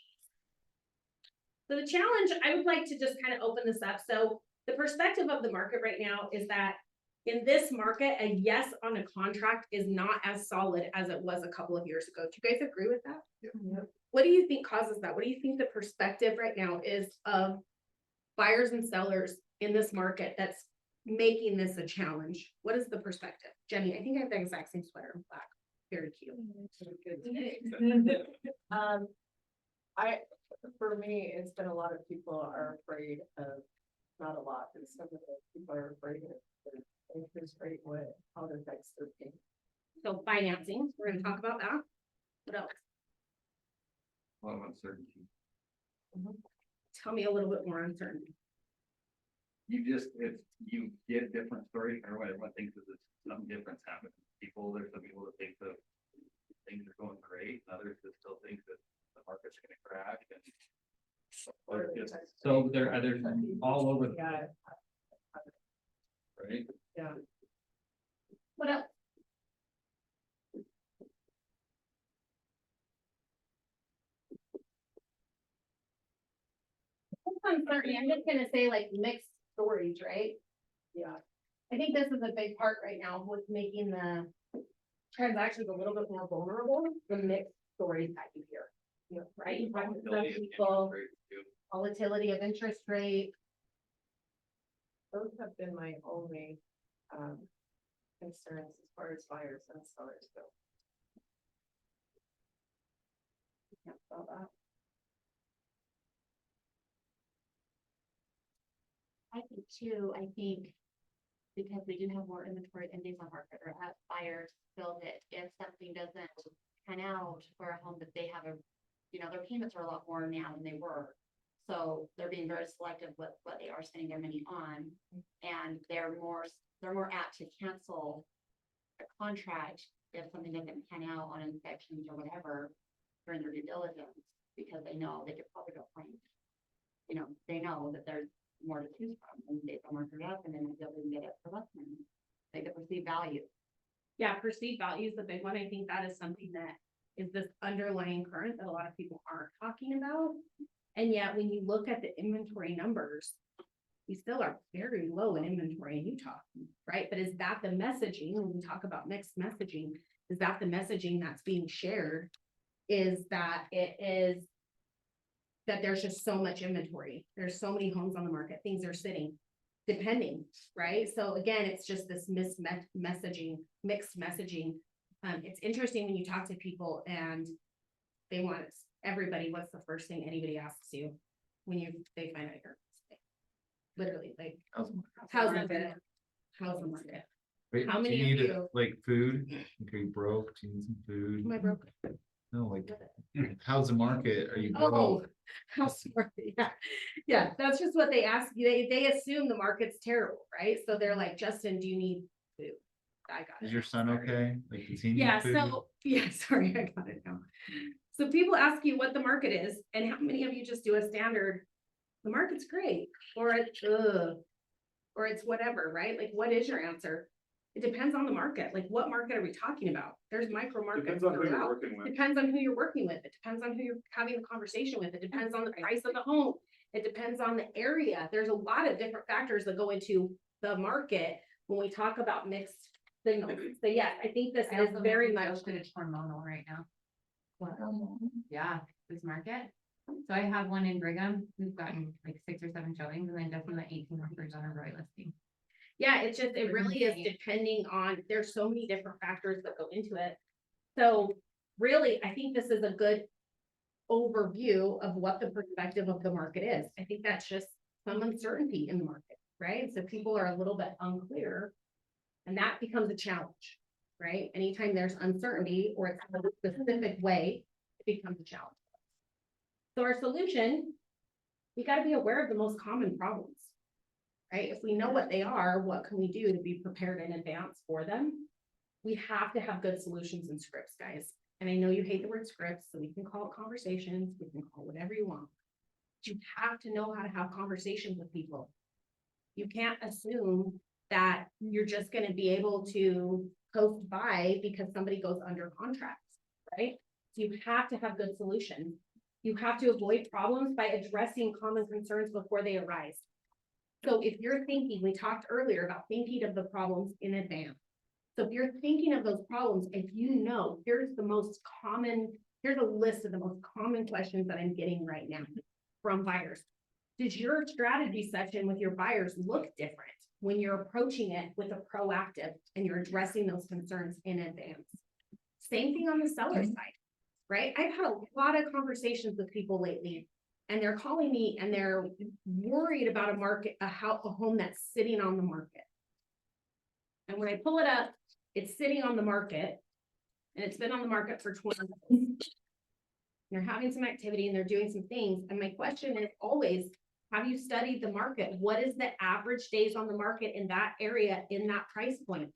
So the challenge, I would like to just kind of open this up. So the perspective of the market right now is that in this market, a yes on a contract is not as solid as it was a couple of years ago. Do you guys agree with that? Yeah. What do you think causes that? What do you think the perspective right now is of buyers and sellers in this market that's making this a challenge? What is the perspective? Jenny, I think I have the exact same sweater in black. Very cute. For me, it's been a lot of people are afraid of, not a lot, but some of the people are afraid of the interest rate, how it affects their payment. So financing, we're gonna talk about that. What else? A lot of uncertainty. Tell me a little bit more uncertainty. You just, if you get different stories, everyone thinks that there's something different's happening. There's some people that think that things are going great, and others that still think that the market's gonna crash and. So they're all over the place, right? Yeah. What else? Uncertainty. I'm just gonna say like mixed stories, right? Yeah. I think this is a big part right now with making the transactions a little bit more vulnerable, the mixed stories that you hear. Right? You talk to some people, volatility of interest rate. Those have been my only, concerns as far as buyers and sellers go. Can't spell that. I think too, because we do have more inventory in days on market or as buyers feel that if something doesn't pan out for a home that they have their payments are a lot more now than they were. So they're being very selective with what they are spending their money on. And they're more apt to cancel a contract if something doesn't pan out on inspections or whatever during their due diligence, because they know they could probably go claim. They know that there's more to choose from, and they don't mark it up, and then they'll even get it for less money. They get perceived value. Yeah, perceived value is the big one. I think that is something that is this underlying current that a lot of people aren't talking about. And yet, when you look at the inventory numbers, we still are very low in inventory in Utah, right? But is that the messaging, when we talk about mixed messaging, is that the messaging that's being shared? Is that that there's just so much inventory. There's so many homes on the market, things are sitting, depending, right? So again, it's just this mixed messaging. It's interesting when you talk to people and they want everybody, what's the first thing anybody asks you when they find out you're literally like, how's the market? Wait, How do many you of need you- like food? Okay, broke, do you need some food? Am I broke? No, like, how's the market? Are you Oh, broke? how smart, yeah, that's just what they ask you. They assume the market's terrible, right? So they're like, Justin, do you need food? I got it. Is your son okay? Like, does he need Yeah, food? so, yeah, sorry, I got it now. So people ask you what the market is, and how many of you just do a standard, the market's great, or it's, or it's whatever, right? Like, what is your answer? It depends on the market. Like, what market are we talking about? There's micro markets. Depends on who you're throughout. working with. Depends on who you're working with. It depends on who you're having a conversation with. It depends on the price of the home. It depends on the area. There's a lot of different factors that go into the market when we talk about mixed signals. So yeah, I think this is very much. It's hormonal right now. What? Yeah, this market. So I have one in Brigham. We've gotten like 6 or 7 showings, and then definitely 18 offers on a right listing. Yeah, it really is depending on, there's so many different factors that go into it. So really, I think this is a good overview of what the perspective of the market is. I think that's just some uncertainty in the market, right? So people are a little bit unclear, and that becomes a challenge, right? Anytime there's uncertainty or it's a specific way, it becomes a challenge. So our solution we gotta be aware of the most common problems. Right? If we know what they are, what can we do to be prepared in advance for them? We have to have good solutions and scripts, guys. And I know you hate the word scripts, so we can call it conversations, we can call it whatever you want. You have to know how to have conversations with people. You can't assume that you're just gonna be able to coast by because somebody goes under contract, right? So you have to have good solutions. You have to avoid problems by addressing common concerns before they arise. So if you're thinking, we talked earlier about thinking of the problems in advance. So if you're thinking of those problems, if you know, here's the most common, here's a list of the most common questions that I'm getting right now from buyers. Does your strategy session with your buyers look different when you're approaching it with a proactive and you're addressing those concerns in advance? Same thing on the seller side, right? I've had a lot of conversations with people lately, and they're calling me and they're worried about a home that's sitting on the market. And when I pull it up, it's sitting on the market and it's been on the market for 20 months. They're having some activity and they're doing some things. And my question is always, have you studied the market? What is the average days on the market in that area, in that price point?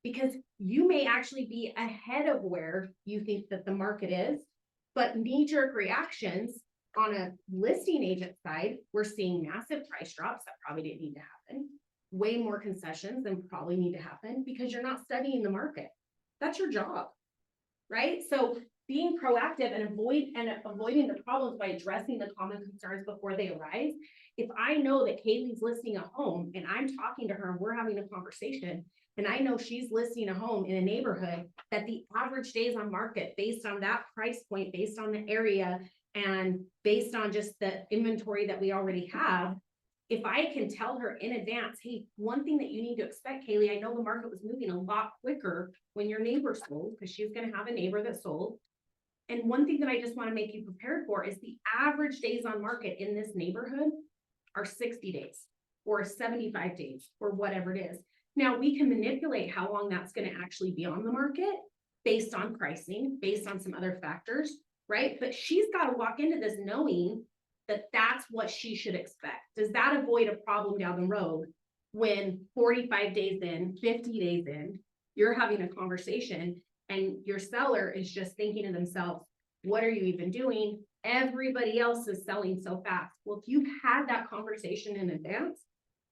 Because you may actually be ahead of where you think that the market is, but knee-jerk reactions on a listing agent side, we're seeing massive price drops that probably didn't need to happen. Way more concessions than probably need to happen because you're not studying the market. That's your job, right? So being proactive and avoiding the problems by addressing the common concerns before they arise. If I know that Kaylee's listing a home and I'm talking to her and we're having a conversation, and I know she's listing a home in a neighborhood that the average days on market based on that price point, based on the area, and based on just the inventory that we already have, if I can tell her in advance, hey, one thing that you need to expect, Kaylee, I know the market was moving a lot quicker when your neighbor sold, because she's going to have a neighbor that sold. And one thing that I just want to make you prepared for is the average days on market in this neighborhood are 60 days or 75 days or whatever it is. Now we can manipulate how long that's going to actually be on the market based on pricing, based on some other factors, right? But she's got to walk into this knowing that that's what she should expect. Does that avoid a problem down the road when 45 days in, 50 days in, you're having a conversation and your seller is just thinking to themselves, what are you even doing? Everybody else is selling so fast. Well, if you've had that conversation in advance,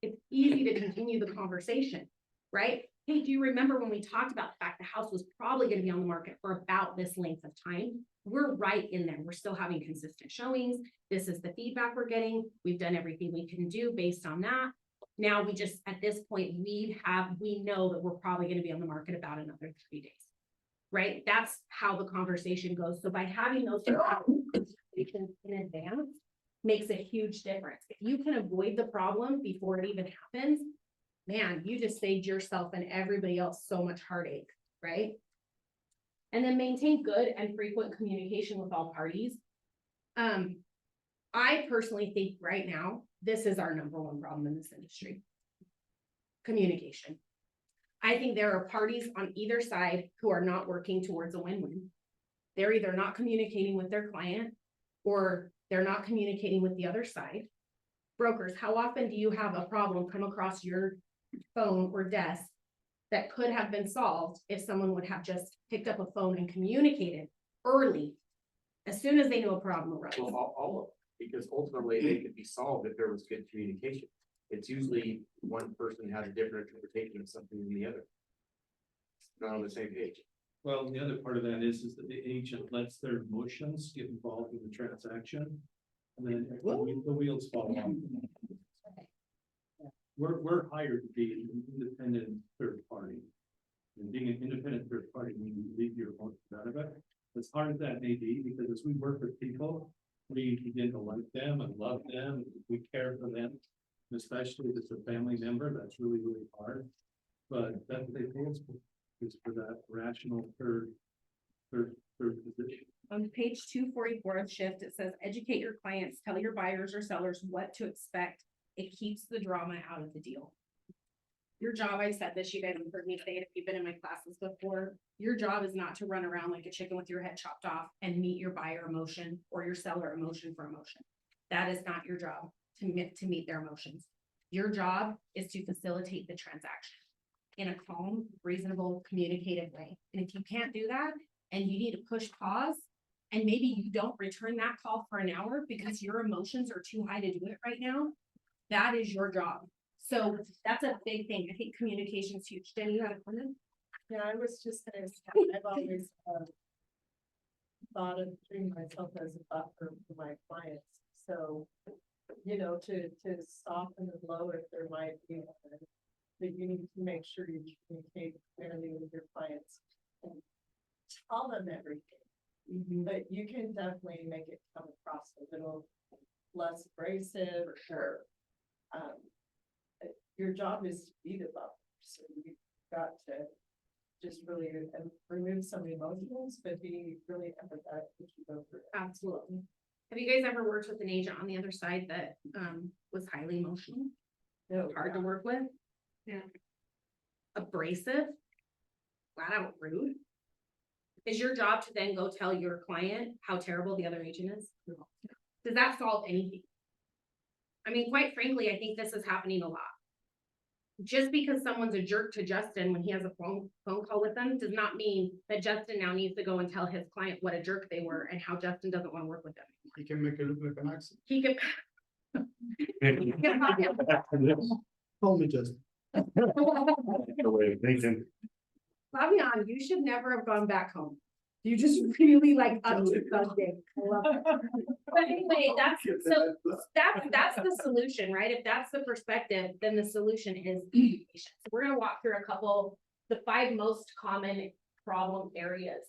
it's easy to continue the conversation, right? Hey, do you remember when we talked about the fact the house was probably going to be on the market for about this length of time? We're right in there. We're still having consistent showings. This is the feedback we're getting. We've done everything we can do based on that. Now we just, at this point, we know that we're probably going to be on the market about another 3 days, right? That's how the conversation goes. So by having those conversations in advance makes a huge difference. If you can avoid the problem before it even happens, man, you just saved yourself and everybody else so much heartache, right? And then maintain good and frequent communication with all parties. I personally think right now, this is our #1 problem in this industry. Communication. I think there are parties on either side who are not working towards a win-win. They're either not communicating with their client or they're not communicating with the other side. Brokers, how often do you have a problem come across your phone or desk that could have been solved if someone would have just picked up a phone and communicated early, as soon as they knew a problem arose? Well, all of it, because ultimately they could be solved if there was good communication. It's usually one person has a different interpretation of something than the other. Not on the same page. Well, the other part of that is that the agent lets their emotions get involved in the transaction. And then the wheels fall off. We're hired to be an independent third party. And being an independent third party, means you leave your emotions out of it. As hard as that may be, because as we work with people, we begin to like them and love them, and we care for them. Especially if it's a family member, that's really, really hard. But that's what they pay us for, is for that rational third position. On page 244 of Shift, it says, educate your clients, tell your buyers or sellers what to expect. It keeps the drama out of the deal. Your job, I said this, you guys have heard me say it if you've been in my classes before, your job is not to run around like a chicken with your head chopped off and meet your buyer emotion or your seller emotion for emotion. That is not your job to meet their emotions. Your job is to facilitate the transaction in a calm, reasonable, communicative way. And if you can't do that and you need to push pause, and maybe you don't return that call for an hour because your emotions are too high to do it right now, that is your job. So that's a big thing. I think communication is huge. Jenny, you had a comment? Yeah, I was just gonna say, I've always, thought of treating myself as a buffer for my clients, so. You know, to soften the blow if there might be one, that you need to make sure you communicate clearly with your clients. And tell them everything, but you can definitely make it come across a little less abrasive. For sure. Your job is to be the buffer, so you've got to just really remove some emotions, but be really empathetic as you go through it. Absolutely. Have you guys ever worked with an agent on the other side that was highly emotional, No, hard to work with? Yeah. Abrasive, flat out rude? Is your job to then go tell your client how terrible the other agent is? Does that solve anything? I mean, quite frankly, I think this is happening a lot. Just because someone's a jerk to Justin when he has a phone call with them does not mean that Justin now needs to go and tell his client what a jerk they were and how Justin doesn't want to work with them. He can make it look like an accident. He could. Call me just. Fabian, you should never have gone back home. You just really like up to something. I love it. But anyway, that's the solution, right? If that's the perspective, then the solution is communication. So we're gonna walk through the 5 most common problem areas.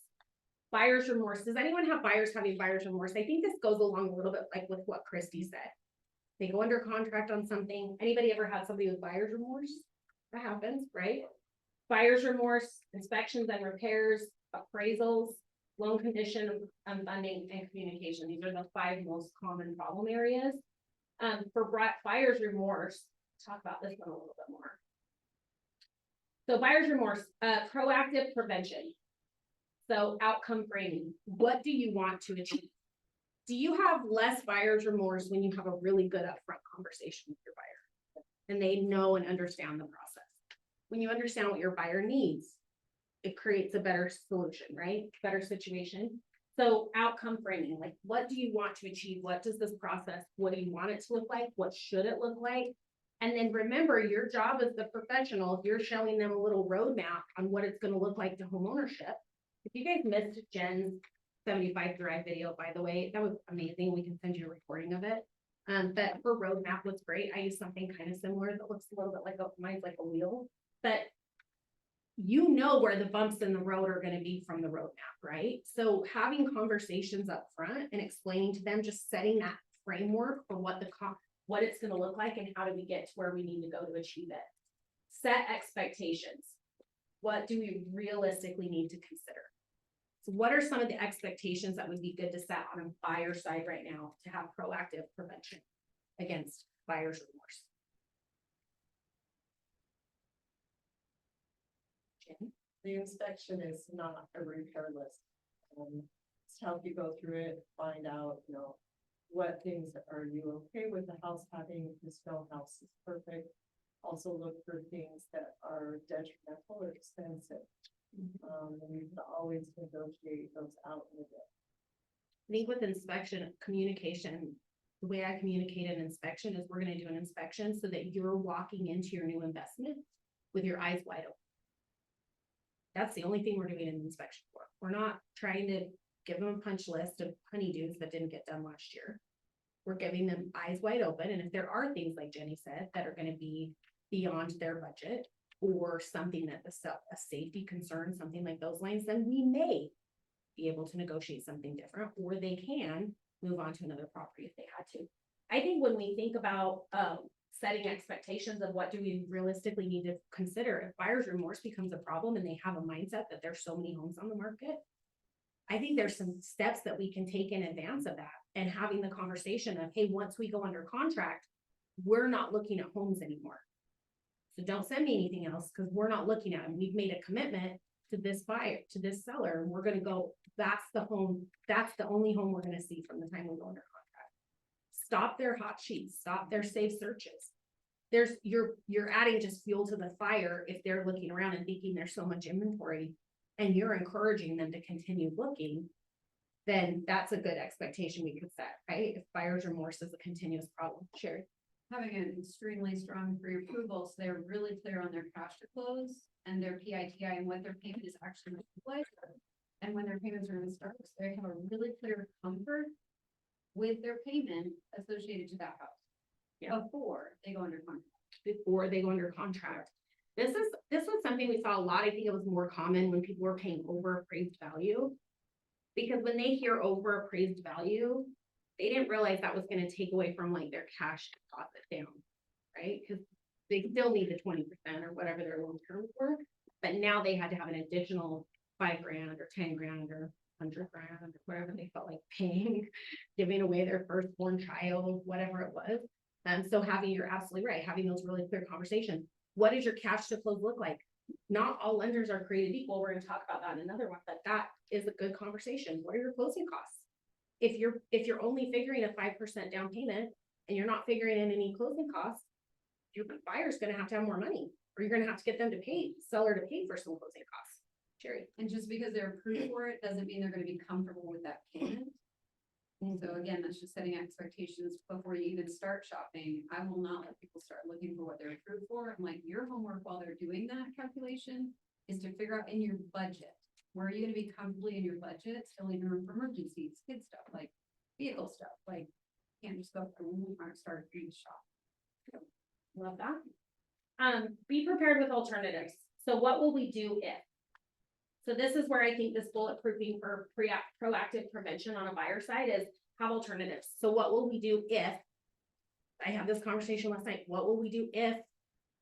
Buyer's remorse. Does anyone have buyers having buyer's remorse? I think this goes along a little bit like with what Christy said. They go under contract on something. Anybody ever had somebody with buyer's remorse? That happens, right? Buyer's remorse, inspections and repairs, appraisals, loan condition, funding, and communication. These are the 5 most common problem areas. For buyer's remorse, talk about this one a little bit more. So buyer's remorse, proactive prevention. So outcome framing. What do you want to achieve? Do you have less buyer's remorse when you have a really good upfront conversation with your buyer and they know and understand the process? When you understand what your buyer needs, it creates a better solution, right? Better situation. So outcome framing, like what do you want to achieve? What does this process, what do you want it to look like? What should it look like? And then remember, your job as the professional, if you're showing them a little roadmap on what it's going to look like to homeownership. If you guys missed Jen's 75 Thrive video, by the way, that was amazing. We can send you a recording of it. But her roadmap was great. I used something kind of similar that looks a little bit like mine's like a wheel, but you know where the bumps in the road are going to be from the roadmap, right? So having conversations up front and explaining to them, just setting that framework for what it's going to look like and how do we get to where we need to go to achieve it. Set expectations. What do we realistically need to consider? So what are some of the expectations that would be good to set on a buyer side right now to have proactive prevention against buyer's remorse? Jen? The inspection is not a repair list. It's help you go through it, find out, you know, what things are you okay with the house having, this no house is perfect. Also look for things that are detrimental or expensive. And you can always negotiate those out with it. I think with inspection, communication, the way I communicate an inspection is we're going to do an inspection so that you're walking into your new investment with your eyes wide open. That's the only thing we're doing an inspection for. We're not trying to give them a punch list of honeydews that didn't get done last year. We're giving them eyes wide open. And if there are things like Jenny said that are going to be beyond their budget or something that a safety concern, something like those lines, then we may be able to negotiate something different, or they can move on to another property if they had to. I think when we think about setting expectations of what do we realistically need to consider, if buyer's remorse becomes a problem and they have a mindset that there's so many homes on the market, I think there's some steps that we can take in advance of that and having the conversation of, hey, once we go under contract, we're not looking at homes anymore. So don't send me anything else because we're not looking at them. We've made a commitment to this buyer, to this seller, and we're going to go, that's the home, that's the only home we're going to see from the time we go under contract. stop their hot sheets, stop their safe searches. You're adding just fuel to the fire if they're looking around and thinking there's so much inventory. And you're encouraging them to continue looking, then that's a good expectation we could set, right? If buyer's remorse is a continuous problem. Sherry? Having an extremely strong pre-approval, so they're really clear on their cash to close and their PITI and what their payment is actually like. And when their payments are gonna start, so they have a really clear comfort with their payment associated to that house. Yeah. Before they go under contract. Before they go under contract. This was something we saw a lot. I think it was more common when people were paying over appraised value. Because when they hear over appraised value, they didn't realize that was gonna take away from like their cash deposit down, right? Cause they still need the 20% or whatever their loan terms were, but now they had to have an additional $5 grand or 10 grand or 100 grand or whatever they felt like paying, giving away their firstborn child, whatever it was. So you're absolutely right, having those really clear conversations. What does your cash to close look like? Not all lenders are created equal. We're gonna talk about that in another one, but that is a good conversation. What are your closing costs? If you're only figuring a 5% down payment and you're not figuring in any closing costs, your buyer's gonna have to have more money, or you're gonna have to get them to pay, seller to pay for some closing costs. Sherry? And just because they're approved for it, doesn't mean they're gonna be comfortable with that payment. So again, that's just setting expectations before you even start shopping. I will not let people start looking for what they're approved for. I'm like, your homework while they're doing that calculation is to figure out in your budget, where are you gonna be comfortably in your budget, still leaving room for emergencies, kid stuff, like vehicle stuff, like, can't just go and start doing shop. Love that. Be prepared with alternatives. So what will we do if? So this is where I think this bulletproofing for proactive prevention on a buyer side is have alternatives. So what will we do if, I had this conversation last night, what will we do if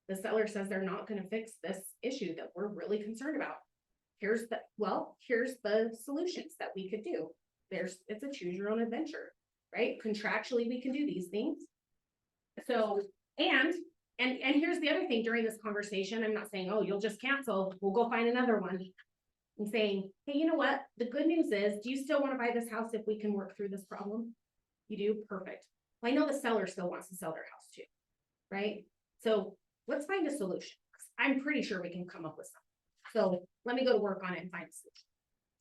the seller says they're not gonna fix this issue that we're really concerned about? Here's the solutions that we could do. It's a choose your own adventure, right? Contractually, we can do these things. So, and here's the other thing during this conversation, I'm not saying, oh, you'll just cancel, we'll go find another one. I'm saying, hey, you know what? The good news is, do you still want to buy this house if we can work through this problem? You do? Perfect. Well, I know the seller still wants to sell their house too, right? So let's find a solution. I'm pretty sure we can come up with something. So let me go to work on it and find a solution.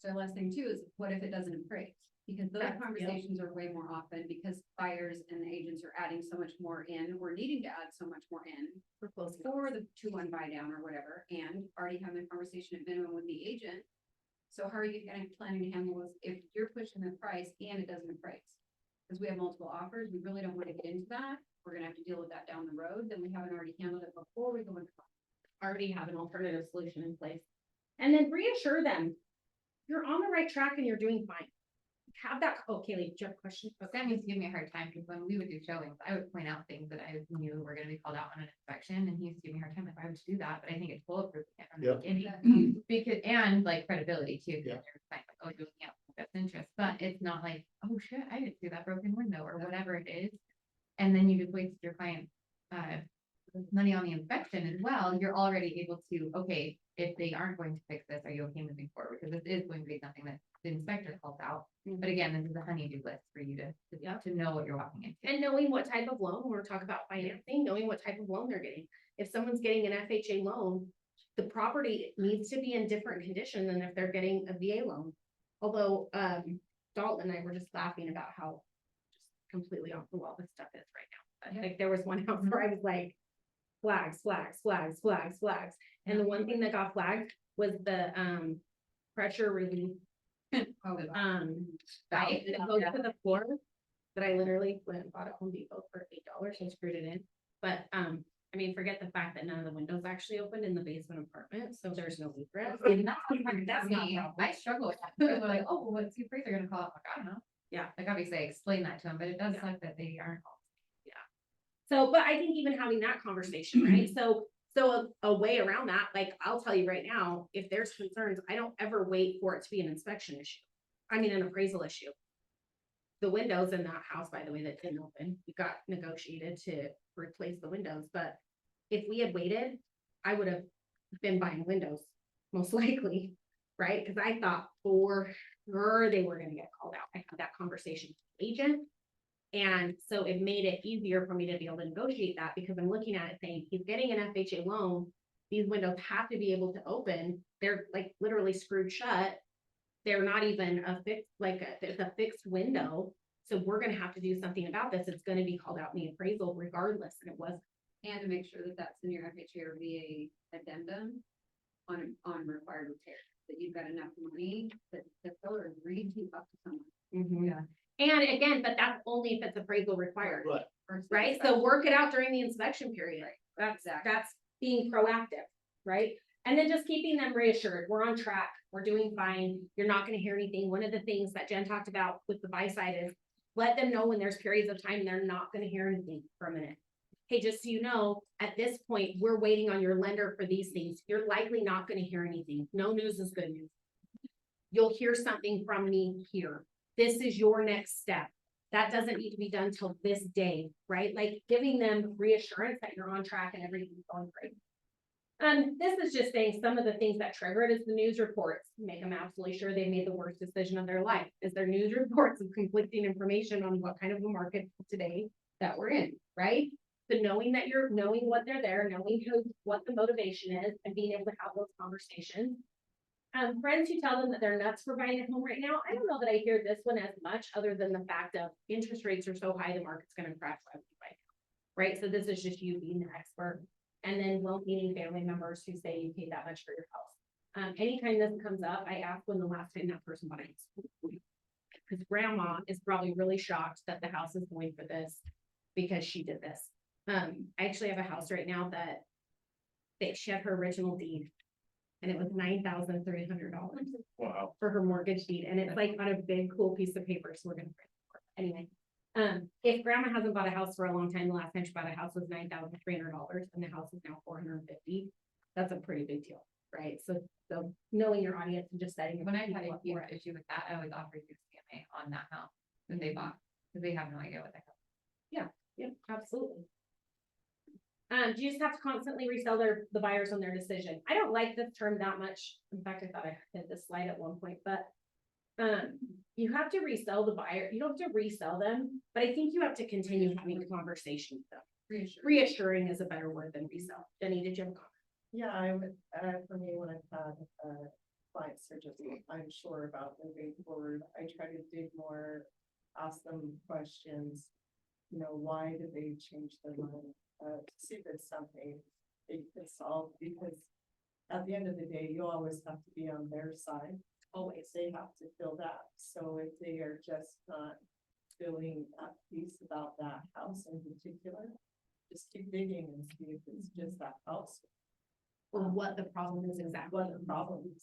So last thing too is what if it doesn't appraise? Because those That's- conversations are way more often because buyers and the agents are adding so much more in, or needing to add so much more in For closing. for the 2-1 buy down or whatever, and already having a conversation at minimum with the agent. So how are you planning to handle this if you're pushing the price and it doesn't appraise? Because we have multiple offers, we really don't want to get into that. We're gonna have to deal with that down the road, then we haven't already handled it before we go into. Already have an alternative solution in place. And then reassure them, you're on the right track and you're doing fine. Have that, oh, Kaylee, do you have a question? Sam used to give me a hard time because when we would do showings, I would point out things that I knew were gonna be called out on an inspection, and he used to give me a hard time if I would do that, but I think it's bulletproof it from the Yep. beginning. Because, and like credibility too, Yeah. because they're like, oh, you're looking at best interest, but it's not like, oh shit, I didn't see that broken window or whatever it is. And then you just wasted your client's money on the inspection as well. You're already able to, okay, if they aren't going to fix this, are you okay moving forward? Because this is going to be something that the inspector calls out. But again, this is a honey-do list for you to know what you're walking into. And knowing what type of loan, we're talking about financing, knowing what type of loan they're getting. If someone's getting an FHA loan, the property needs to be in different condition than if they're getting a VA loan. Although, Dalton and I were just laughing about how just completely off the wall this stuff is right now. But, like there was one house where I was like, flags, flags, flags, flags, flags. And the one thing that got flagged was the, pressure relief valve that goes to the floor, that I literally went and bought at Home Depot for $8 and screwed it in. But I mean, forget the fact that none of the windows actually opened in the basement apartment, so there's no egress. And that's sometimes That's for not a me, problem. I struggle with that. They're like, oh, well, what's your price they're gonna call it? Like, I don't know. Yeah. Like obviously I explain that to them, but it does suck that they aren't. So, but I think even having that conversation, right? So a way around that, like I'll tell you right now, if there's concerns, I don't ever wait for it to be an inspection issue. I mean, an appraisal issue. The windows in that house, by the way, that didn't open, we got negotiated to replace the windows, but if we had waited, I would have been buying windows, most likely, right? Because I thought for sure they were gonna get called out. I had that conversation with the agent. And so it made it easier for me to be able to negotiate that because I'm looking at it saying, he's getting an FHA loan. These windows have to be able to open. They're like literally screwed shut. They're not even a fixed, it's a fixed window. So we're gonna have to do something about this. It's gonna be called out in the appraisal regardless, and it was. And to make sure that that's in your FHA or VA addendum on required repairs, that you've got enough money that the seller agreed to up to someone. Yeah. And again, but that's only if it's appraisal required, versus right? So work it out during the inspection period. That's being proactive, right? And then just keeping them reassured, we're on track, we're doing fine, you're not gonna hear anything. One of the things that Jen talked about with the buy side is let them know when there's periods of time they're not gonna hear anything for a minute. Hey, just so you know, at this point, we're waiting on your lender for these things. You're likely not gonna hear anything. No news is good news. You'll hear something from me here. This is your next step. That doesn't need to be done till this day, right? Like giving them reassurance that you're on track and everything's going great. This is just saying some of the things that trigger it is the news reports. Make them absolutely sure they made the worst decision of their life. Is there news reports of conflicting information on what kind of a market today that we're in, right? So knowing that you're knowing what they're there, knowing what the motivation is and being able to have those conversations. Friends who tell them that they're nuts for buying a home right now, I don't know that I hear this one as much other than the fact of interest rates are so high, the market's gonna crash right? So this is just you being the expert. And then well-meaning family members who say you paid that much for your house. Anytime this comes up, I ask when the last time that person bought a house. Because grandma is probably really shocked that the house is going for this because she did this. I actually have a house right now that she had her original deed. And it was $9,300 Wow. for her mortgage deed. And it's like on a big cool piece of paper. So we're gonna print it for her. Anyway. If grandma hasn't bought a house for a long time, the last time she bought a house was $9,300 and the house is now $450. That's a pretty big deal, right? So knowing your audience and just setting. When I had a huge issue with that, I always offered you CMA on that house that they bought, because they have no idea what the hell. Yeah, absolutely. You just have to constantly resell the buyers on their decision. I don't like this term that much. In fact, I thought I had this slide at one point, but you have to resell the buyer. You don't have to resell them, but I think you have to continue having a conversation with them. Reassuring is a better word than resell. Jenny, did you have a comment? Yeah, I would, for me, when I've had clients are just unsure about moving forward, I try to dig more, ask them questions. You know, why did they change their mind? To see if it's something they can solve, because at the end of the day, you always have to be on their side. Always, they have to feel that. So if they are just not feeling at peace about that house in particular, just keep digging and see if it's just that house. Or what the problem is exactly. What the problem is.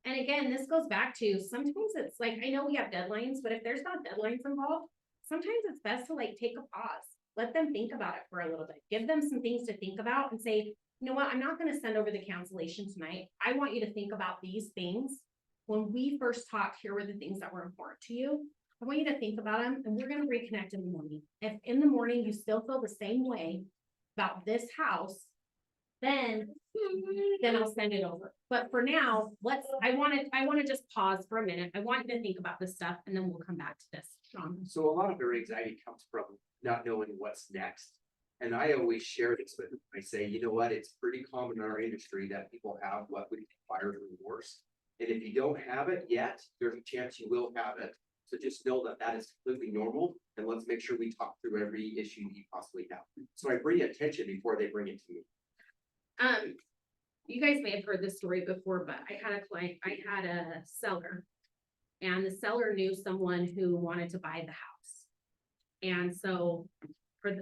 And again, this goes back to sometimes it's like, I know we have deadlines, but if there's not deadlines involved, sometimes it's best to like take a pause. Let them think about it for a little bit. Give them some things to think about and say, you know what, I'm not going to send over the cancellation tonight. I want you to think about these things. When we first talked, here were the things that were important to you. I want you to think about them and we're going to reconnect in the morning. If in the morning you still feel the same way about this house, then I'll send it over. But for now, I want to just pause for a minute. I want you to think about this stuff and then we'll come back to this. Sean. So a lot of their anxiety comes from not knowing what's next. And I always share this with them. I say, you know what, it's pretty common in our industry that people have what we call buyer's remorse. And if you don't have it yet, there's a chance you will have it. So just know that that is completely normal. And let's make sure we talk through every issue you possibly have. So I bring attention before they bring it to me. You guys may have heard this story before, but I had a seller. And the seller knew someone who wanted to buy the house. And so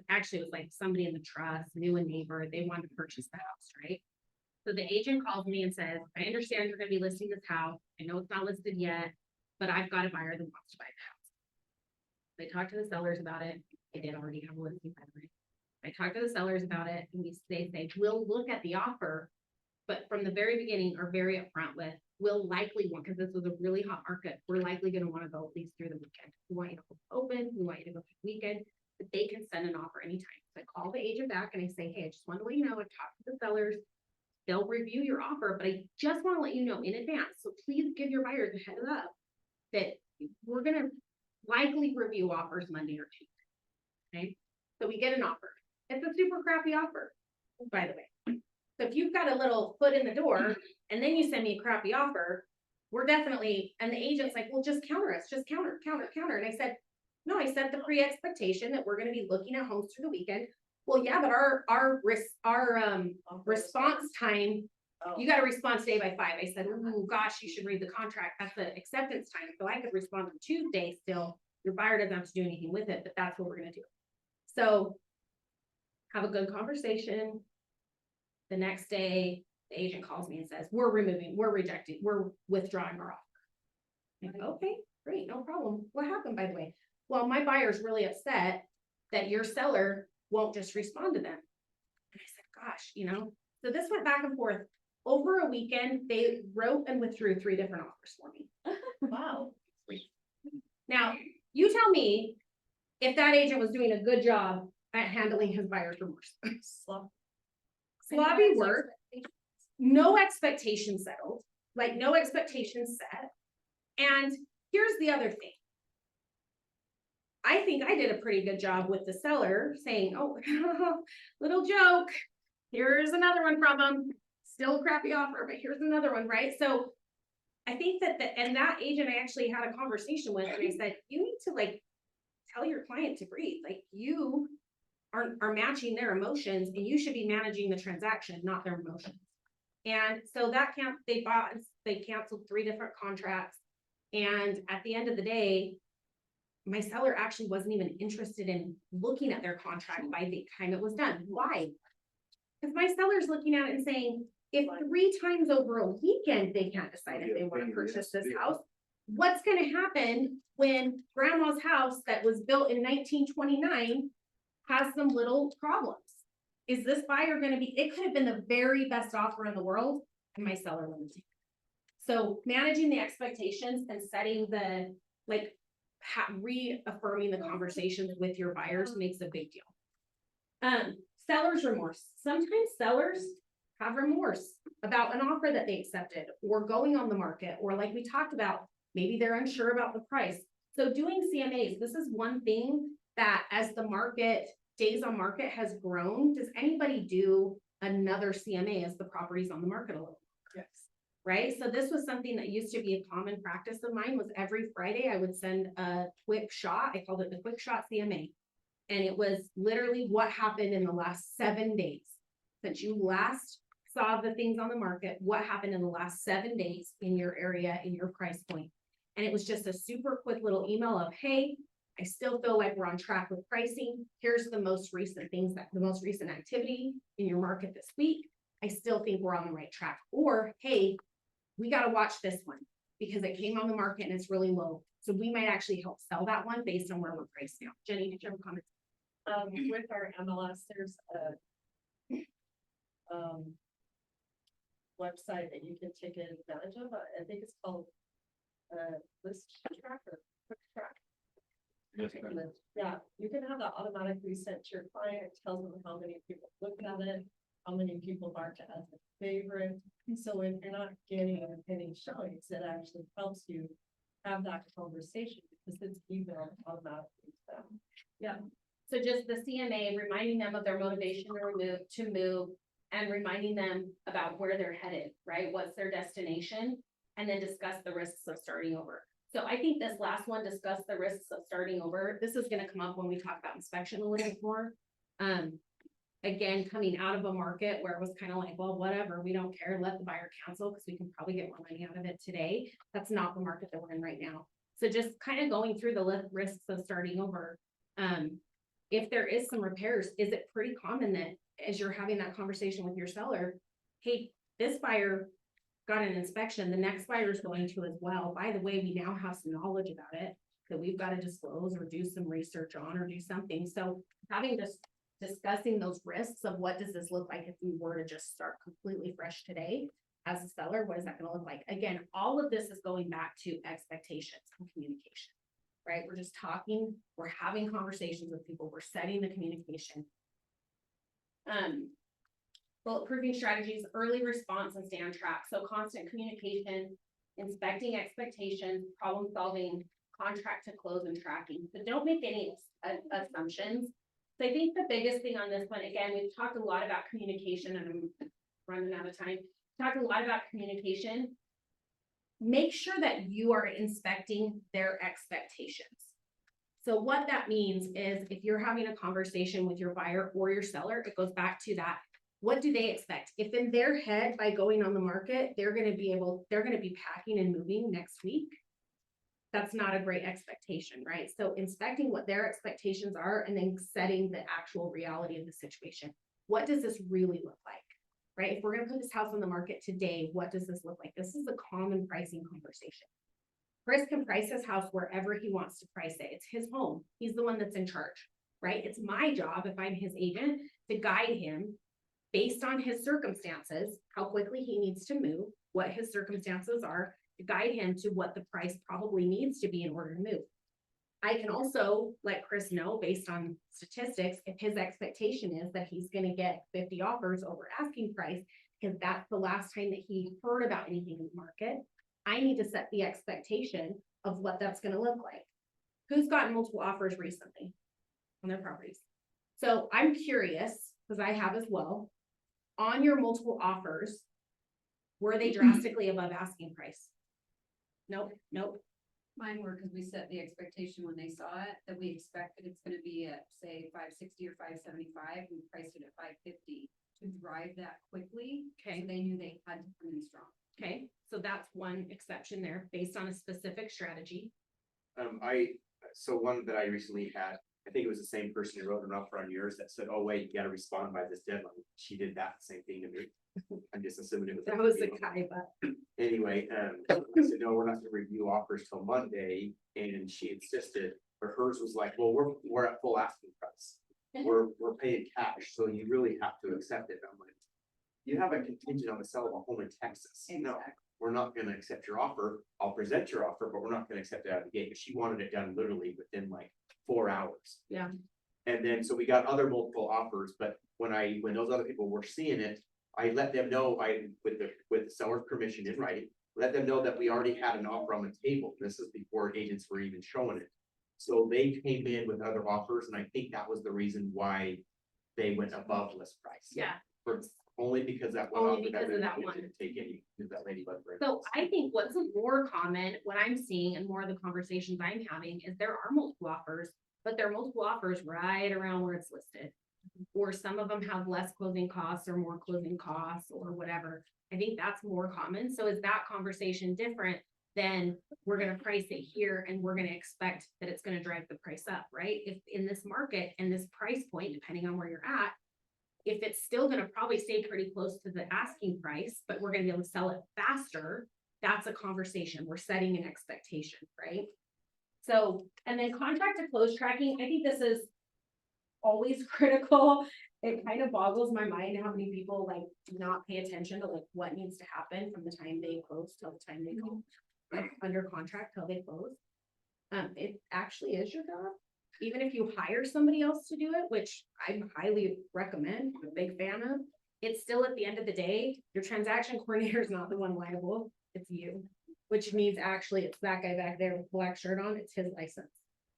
actually it was like somebody in the trust, knew a neighbor, they wanted to purchase the house, right? So the agent calls me and says, I understand you're gonna be listing this house. I know it's not listed yet, but I've got a buyer that wants to buy the house. They talked to the sellers about it. They did already have a listing, by the way. I talked to the sellers about it and they say, we'll look at the offer, but from the very beginning are very upfront with, we'll likely want, because this was a really hot market, we're likely going to want to go at least through the weekend. We want you to open, we want you to go through the weekend, but they can send an offer anytime. So I call the agent back and I say, hey, I just want to let you know, I've talked to the sellers. They'll review your offer, but I just want to let you know in advance. So please give your buyers a heads up that we're going to likely review offers Monday or Tuesday. Okay, so we get an offer. It's a super crappy offer, by the way. So if you've got a little foot in the door and then you send me a crappy offer, we're definitely, and the agent's like, well, just counter us, just counter. And I said, no, I set the pre-expectation that we're gonna be looking at homes through the weekend. Well, yeah, but our response time, you gotta respond today by 5. I said, oh gosh, you should read the contract. That's the acceptance time. So I could respond on Tuesday still. Your buyer doesn't have to do anything with it, but that's what we're gonna do. So have a good conversation. The next day, the agent calls me and says, we're rejecting, we're withdrawing our offer. I'm like, okay, great, no problem. What happened, by the way? Well, my buyer's really upset that your seller won't just respond to them. And I said, gosh, so this went back and forth. Over a weekend, they wrote and withdrew 3 different offers for me. Wow. Now, you tell me if that agent was doing a good job at handling his buyer's remorse. Sloppy work, no expectations settled, like no expectations set. And here's the other thing. I think I did a pretty good job with the seller saying, oh, little joke. Here's another one from them. Still a crappy offer, but here's another one, right? So I think that that agent I actually had a conversation with, and I said, you need to like tell your client to breathe. Like you are matching their emotions and you should be managing the transaction, not their emotions. And so they canceled 3 different contracts. And at the end of the day, my seller actually wasn't even interested in looking at their contract by the time it was done. Why? Because my seller's looking at it and saying, if 3 times over a weekend, they can't decide if they want to purchase this house, what's going to happen when grandma's house that was built in 1929 has some little problems? Is this buyer going to be, it could have been the very best offer in the world and my seller wouldn't take it. So managing the expectations and setting the, reaffirming the conversations with your buyers makes a big deal. Seller's remorse. Sometimes sellers have remorse about an offer that they accepted or going on the market, or like we talked about, maybe they're unsure about the price. So doing CMAs, this is one thing that as the market, days on market has grown, does anybody do another CMA as the property's on the market a little? Yes. Right? So this was something that used to be a common practice of mine. Was every Friday I would send a quick shot. I called it the quick shot CMA. And it was literally what happened in the last 7 days since you last saw the things on the market, what happened in the last 7 days in your area, in your price point. And it was just a super quick little email of, hey, I still feel like we're on track with pricing. Here's the most recent activity in your market this week. I still think we're on the right track. Or, hey, we got to watch this one because it came on the market and it's really low. So we might actually help sell that one based on where we're priced now. Jenny, did you have a comment? With our MLS, there's a website that you can take advantage of. I think it's called List Track or Quick Track. Yeah, you can have that automatically sent to your client, tells them how many people looked at it, how many people marked it as a favorite. So if you're not getting any showings, it actually helps you have that conversation because it's emailed automatically to them. Yeah. So just the CMA, reminding them of their motivation to move and reminding them about where they're headed, right? What's their destination? And then discuss the risks of starting over. So I think this last one, discuss the risks of starting over. This is going to come up when we talk about inspection a little bit more. Again, coming out of a market where it was kind of like, well, whatever, we don't care, let the buyer cancel because we can probably get more money out of it today. That's not the market that we're in right now. So just kind of going through the risks of starting over. If there is some repairs, is it pretty common that as you're having that conversation with your seller, hey, this buyer got an inspection, the next buyer is going to as well. By the way, we now have some knowledge about it that we've got to disclose or do some research on or do something. So having just discussing those risks of what does this look like if we were to just start completely fresh today as a seller, what is that going to look like? Again, all of this is going back to expectations and communication, right? We're just talking, we're having conversations with people, we're setting the communication. Bulletproofing strategies, early response and stay on track. So constant communication, inspecting expectations, problem solving, contract to close and tracking. But don't make any assumptions So I think the biggest thing on this one, again, we've talked a lot about communication and I'm running out of time. Talked a lot about communication. Make sure that you are inspecting their expectations. So what that means is if you're having a conversation with your buyer or your seller, it goes back to that. What do they expect? If in their head, by going on the market, they're gonna be packing and moving next week. That's not a great expectation, right? So inspecting what their expectations are and then setting the actual reality of the situation. What does this really look like? Right? If we're gonna put this house on the market today, what does this look like? This is a common pricing conversation. Chris can price his house wherever he wants to price it. It's his home. He's the one that's in charge, right? It's my job, if I'm his agent, to guide him based on his circumstances, how quickly he needs to move, what his circumstances are, to guide him to what the price probably needs to be in order to move. I can also let Chris know based on statistics, if his expectation is that he's gonna get 50 offers over asking price, because that's the last time that he heard about anything in the market, I need to set the expectation of what that's gonna look like. Who's gotten multiple offers recently on their properties? So I'm curious, because I have as well, on your multiple offers, were they drastically above asking price? Nope, nope. Mine were because we set the expectation when they saw it, that we expected it's gonna be at, say, 560 or 575, we priced it at 550 to drive that quickly. Okay. So they knew they had to come in strong. Okay, so that's one exception there, based on a specific strategy. So one that I recently had, I think it was the same person who wrote an offer on yours that said, oh, wait, you gotta respond by this deadline. She did that same thing to me. I'm just assuming it was. That was the guy, but Anyway, I said, no, we're not gonna review offers till Monday, and she insisted, but hers was like, well, we're at full asking price. We're paying cash, so you really have to accept it. I'm like, you have a contingent on the sale of a home in Texas. No, Exactly. we're not gonna accept your offer. I'll present your offer, but we're not gonna accept it out of the gate, because she wanted it done literally within like 4 hours. Yeah. And then, so we got other multiple offers, but when those other people were seeing it, I let them know, with the seller's permission in writing, let them know that we already had an offer on the table. This is before agents were even showing it. So they came in with other offers, and I think that was the reason why they went above list price. yeah. Only because that one. Only offer because of that didn't one. Take any, because that lady wasn't very. So I think what's more common, what I'm seeing and more of the conversations I'm having is there are multiple offers, but there are multiple offers right around where it's listed. Or some of them have less closing costs or more closing costs or whatever. I think that's more common. So is that conversation different than we're gonna price it here and we're gonna expect that it's gonna drive the price up, right? If in this market and this price point, depending on where you're at, if it's still gonna probably stay pretty close to the asking price, but we're gonna be able to sell it faster, that's a conversation. We're setting an expectation, right? So, and then contract to close tracking, I think this is always critical. It kind of boggles my mind how many people like do not pay attention to like what needs to happen from the time they close till the time they go like under contract till they close. It actually is your job. Even if you hire somebody else to do it, which I highly recommend, I'm a big fan of, it's still at the end of the day, your transaction coordinator is not the one liable, it's you. Which means actually it's that guy back there with black shirt on, it's his license.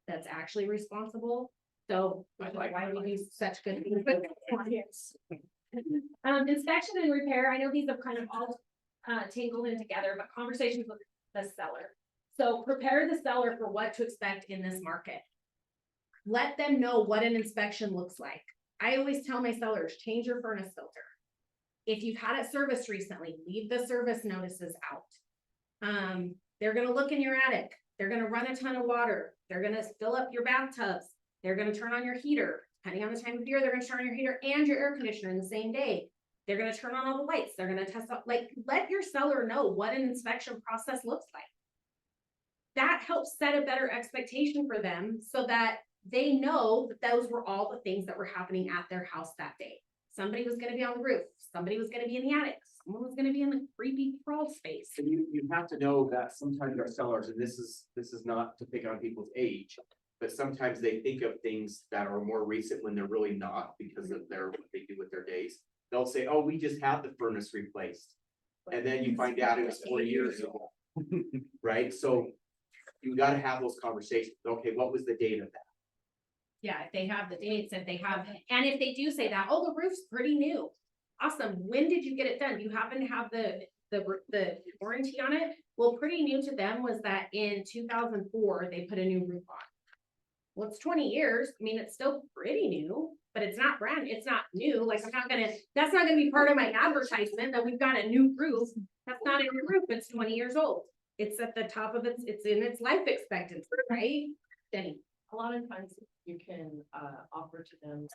That's actually responsible. So why do we do such good things with clients? Inspection and repair, I know these have kind of all tangled in together, but conversations with the seller. So prepare the seller for what to expect in this market. Let them know what an inspection looks like. I always tell my sellers, change your furnace filter. If you've had it serviced recently, leave the service notices out. They're gonna look in your attic. They're gonna run a ton of water. They're gonna fill up your bathtubs. They're gonna turn on your heater. Depending on the time of year, they're gonna turn on your heater and your air conditioner in the same day. They're gonna turn on all the lights. They're gonna test out, like, let your seller know what an inspection process looks like. That helps set a better expectation for them so that they know that those were all the things that were happening at their house that day. Somebody was gonna be on the roof. Somebody was gonna be in the attic. Someone was gonna be in the creepy crawl space. And you have to know that sometimes our sellers, and this is not to pick on people's age, but sometimes they think of things that are more recent when they're really not, because of what they do with their days. They'll say, oh, we just had the furnace replaced. And then you find out it was 4 years ago. Right? So you gotta have those conversations. Okay, what was the date of that? Yeah, if they have the dates, if they have, and if they do say that, oh, the roof's pretty new. Awesome, when did you get it done? Do you happen to have the warranty on it? Well, pretty new to them was that in 2004, they put a new roof on. Well, it's 20 years, I mean, it's still pretty new, but it's not it's not new, like, that's not gonna be part of my advertisement, that we've got a new roof. That's not a new roof, it's 20 years old. It's at the top of it's in its life expectancy, right? Denny? A lot of times you can, offer to them,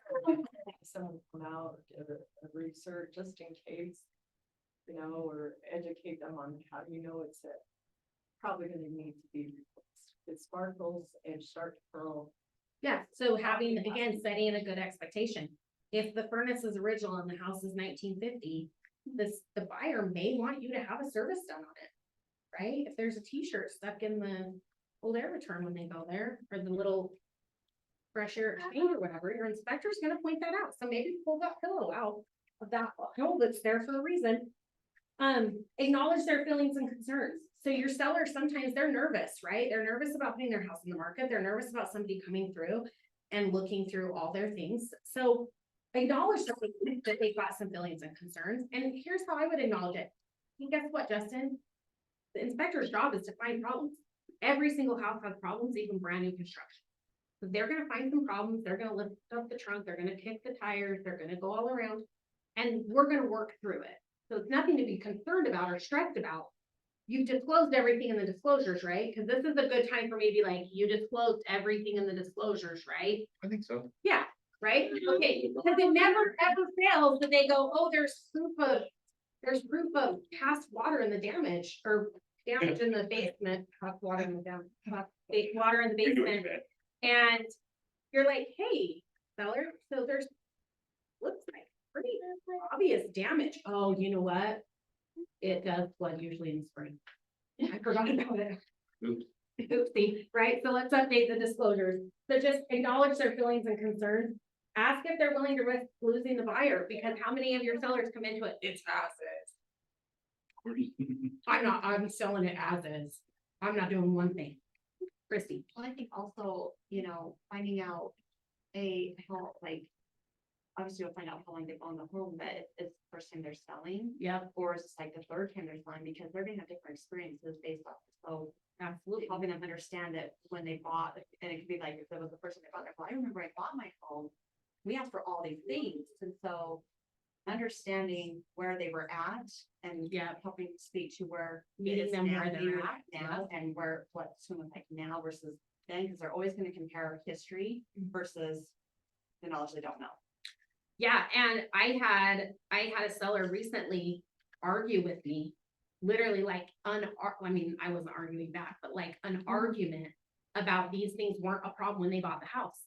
someone come out, do a research just in case. You know, or educate them on how you know it's probably gonna need to be replaced. It sparkles and start to curl. Yeah, so having, again, setting a good expectation. If the furnace is original and the house is 1950, the buyer may want you to have a service done on it. Right? If there's a t-shirt stuck in the old air return when they go there, or the little fresh air exchange or whatever, your inspector's gonna point that out. So maybe pull that pillow out of that hole that's there for a reason. Acknowledge their feelings and concerns. So your sellers, sometimes they're nervous, right? They're nervous about putting their house in the market. They're nervous about somebody coming through and looking through all their things. So acknowledge that they've got some feelings and concerns. And here's how I would acknowledge it. And guess what, Justin? The inspector's job is to find problems. Every single house has problems, even brand new construction. So they're gonna find some problems. They're gonna lift up the trunk. They're gonna kick the tires. They're gonna go all around, and we're gonna work through it. So it's nothing to be concerned about or stressed about. You've disclosed everything in the disclosures, right? Because this is a good time for maybe like, you disclosed everything in the disclosures, right? I think so. Yeah, right? Okay, because it never ever fails that they go, oh, there's proof of past water in the damage, or damage in the basement, past water in the water in the basement. And you're like, hey, seller, so there's, looks like pretty obvious damage. Oh, you know what? It does flood usually in spring. I forgot about it. Oops. Oopsie, right? So let's update the disclosures. So just acknowledge their feelings and concerns. Ask if they're willing to risk losing the buyer, because how many of your sellers come into it? It's as is. I'm selling it as is. I'm not doing one thing. Christy. Well, I think also, you know, finding out how, like, obviously you'll find out how long they've owned the home, but if it's the first time they're selling. Yep. Or it's like the third time they're selling, because they're gonna have different experiences based off. So Absolutely. helping them understand that when they bought, and it could be like, if it was the first time they bought, well, I remember I bought my home, we asked for all these things, and so understanding where they were at and Yeah. helping speak to where Meeting it is them now, where they're at. now, and where what's someone like now versus then, because they're always gonna compare history versus the knowledge they don't know. Yeah, and I had a seller recently argue with me, literally like I wasn't arguing back, but like an argument about these things weren't a problem when they bought the house.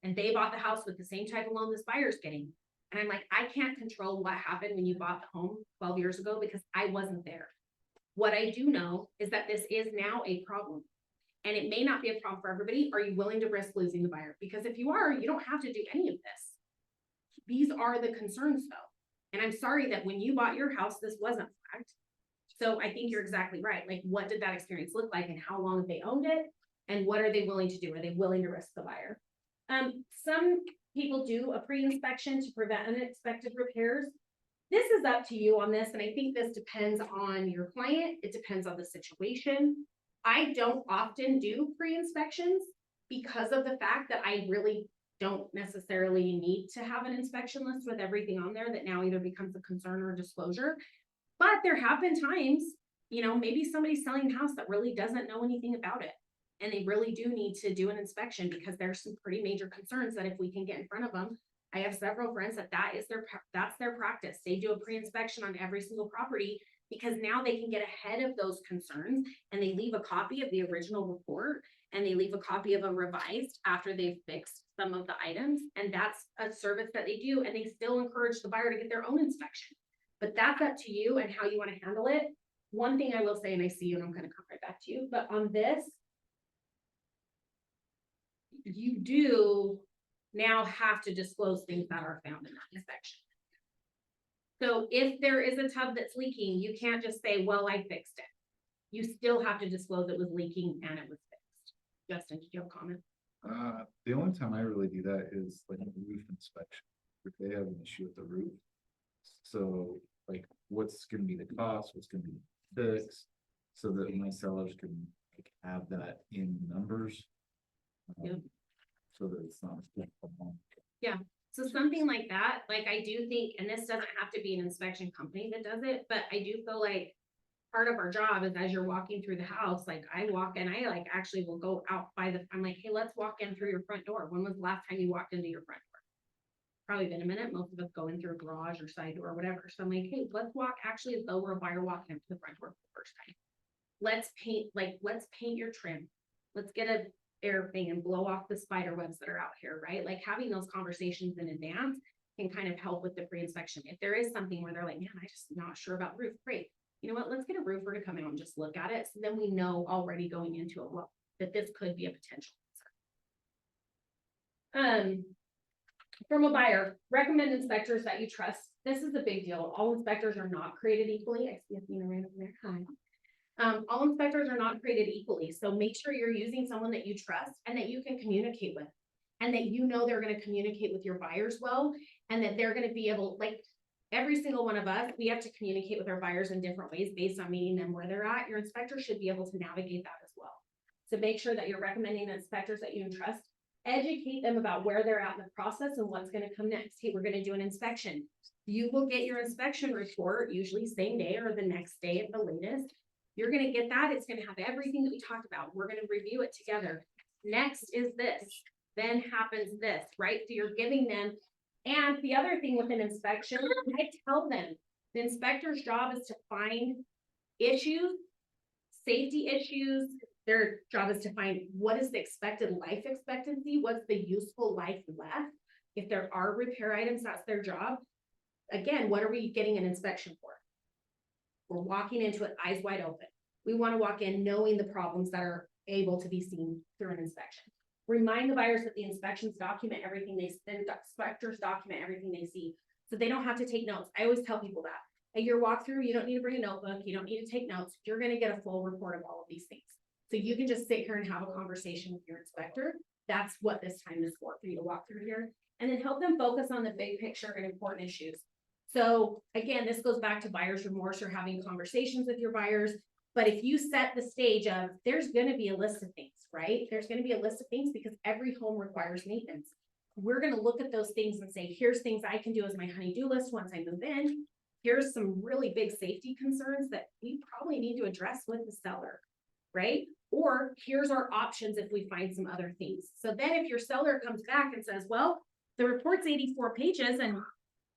And they bought the house with the same type of loan this buyer's getting. And I'm like, I can't control what happened when you bought the home 12 years ago because I wasn't there. What I do know is that this is now a problem. And it may not be a problem for everybody. Are you willing to risk losing the buyer? Because if you are, you don't have to do any of this. These are the concerns though. And I'm sorry that when you bought your house, this wasn't flagged. So I think you're exactly right. Like, what did that experience look like and how long have they owned it? And what are they willing to do? Are they willing to risk the buyer? Some people do a pre-inspection to prevent unexpected repairs. This is up to you on this. And I think this depends on your client. It depends on the situation. I don't often do pre-inspections because of the fact that I really don't necessarily need to have an inspection list with everything on there that now either becomes a concern or a disclosure. But there have been times, you know, maybe somebody's selling a house that really doesn't know anything about it. And they really do need to do an inspection because there's some pretty major concerns that if we can get in front of them. I have several friends that's their practice. They do a pre-inspection on every single property because now they can get ahead of those concerns and they leave a copy of the original report and they leave a copy of a revised after they've fixed some of the items. And that's a service that they do. And they still encourage the buyer to get their own inspection. But that's up to you and how you want to handle it. One thing I will say, and I see you and I'm going to come right back to you, but on this, you do now have to disclose things that are found in that inspection. So if there is a tub that's leaking, you can't just say, well, I fixed it. You still have to disclose it was leaking and it was fixed. Justin, did you have a comment? The only only time I really do that is like a roof inspection, if they have an issue with the roof. So like, what's gonna be the cost, what's gonna be fixed, so that my sellers can like have that in numbers. Yep. So that it's not. So something like that, like I do think, and this doesn't have to be an inspection company that does it, but I do feel like part of our job is as you're walking through the house, like I walk and I like actually will go out by I'm like, hey, let's walk in through your front door. When was the last time you walked into your front door? Probably been a minute. Most of us go in through a garage or side door or whatever. So I'm like, hey, let's walk actually as though we're a buyer walking up to the front door for the first time. Let's paint your trim. Let's get a air thing and blow off the spider webs that are out here, right? Like having those conversations in advance can kind of help with the pre-inspection. If there is something where they're like, man, I just not sure about the roof, great. You know what, let's get a roofer to come out and just look at it. So then we know already going into it, well, that this could be a potential concern. From a buyer, recommend inspectors that you trust. This is a big deal. All inspectors are not created equally. I see a thing around there. Hi. All inspectors are not created equally, so make sure you're using someone that you trust and that you can communicate with. And that you know they're gonna communicate with your buyers well, and that they're gonna be able, like, every single one of us, we have to communicate with our buyers in different ways based on meeting them where they're at. Your inspector should be able to navigate that as well. So make sure that you're recommending inspectors that you trust. Educate them about where they're at in the process and what's gonna come next. Hey, we're gonna do an inspection. You will get your inspection report, usually same day or the next day at the latest. You're gonna get that. It's gonna have everything that we talked about. We're gonna review it together. Next is this, then happens this, right? So you're giving them, and the other thing with an inspection, I tell them, the inspector's job is to find issues, safety issues. Their job is to find what is the expected life expectancy, what's the useful life left. If there are repair items, that's their job. Again, what are we getting an inspection for? We're walking into it eyes wide open. We want to walk in knowing the problems that are able to be seen through an inspection. Remind the buyers that the inspections document everything the inspectors document everything they see, so they don't have to take notes. I always tell people that at your walkthrough, you don't need to bring a notebook, you don't need to take notes. You're going to get a full report of all of these things. So you can just sit here and have a conversation with your inspector. That's what this time is for you to walk through here, and then help them focus on the big picture and important issues. So again, this goes back to buyer's remorse or having conversations with your buyers. But if you set the stage of, there's going to be a list of things, right? There's going to be a list of things because every home requires maintenance. We're going to look at those things and say, here's things I can do as my honey-do list once I move in. Here's some really big safety concerns that we probably need to address with the seller, right? Or here's our options if we find some other things. So then if your seller comes back and says, well, the report's 84 pages and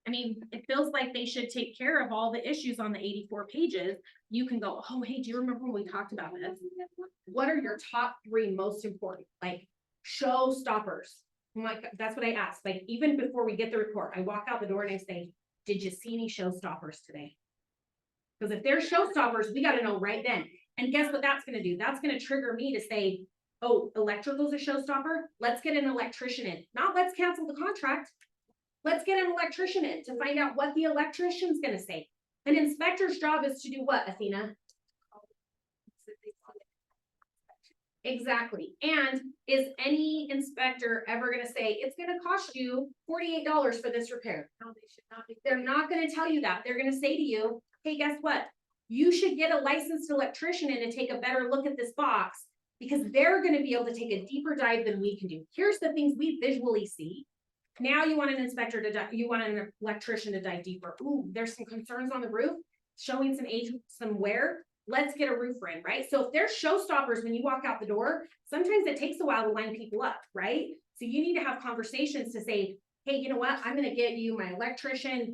I mean, it feels like they should take care of all the issues on the 84 pages. You can go, oh, hey, do you remember when we talked about this? What are your top 3 most important? Like showstoppers. Like, that's what I ask. Like, even before we get the report, I walk out the door and I say, did you see any showstoppers today? Because if there's showstoppers, we got to know right then. And guess what that's going to do? That's going to trigger me to say, oh, electrical's a showstopper. Let's get an electrician in. Not let's cancel the contract. Let's get an electrician in to find out what the electrician's gonna say. An inspector's job is to do what, Athena? Exactly. And is any inspector ever gonna say, it's gonna cost you $48 for this repair? No, they should not be. They're not gonna tell you that. They're gonna say to you, hey, guess what? You should get a licensed electrician in to take a better look at this box because they're gonna be able to take a deeper dive than we can do. Here's the things we visually see. Now you want an inspector to you want an electrician to dive deeper. Ooh, there's some concerns on the roof, showing some age, some wear. Let's get a roofer in, right? So if there's showstoppers when you walk out the door, sometimes it takes a while to line people up, right? So you need to have conversations to say, hey, you know what? I'm going to get you my electrician,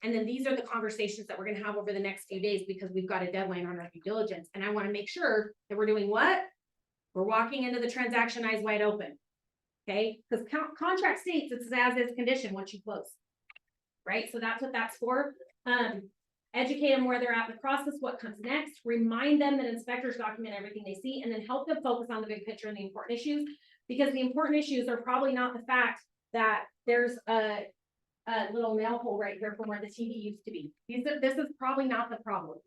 and then these are the conversations that we're going to have over the next few days because we've got a deadline on our due diligence. And I want to make sure that we're doing what? We're walking into the transaction eyes wide open. Okay, because contract states it's as is condition once you close, right? So that's what that's for. Educate them where they're at in the process, what comes next, remind them that inspectors document everything they see, and then help them focus on the big picture and the important issues, because the important issues are probably not the fact that there's a little nail hole right here from where the TV used to be. This is probably not the problem.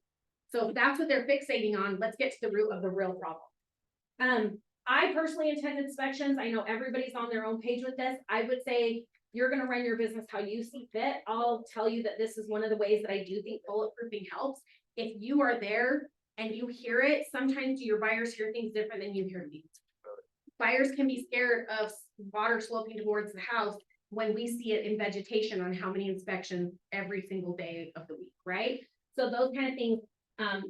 So if that's what they're fixating on, let's get to the root of the real problem. I personally attend inspections. I know everybody's on their own page with this. I would say you're gonna run your business how you see fit. I'll tell you that this is one of the ways that I do think bulletproofing helps. If you are there and you hear it, sometimes your buyers hear things different than you hear things. Buyers can be scared of water sloping towards the house when we see it in vegetation on how many inspections every single day of the week, right? So those kind of things,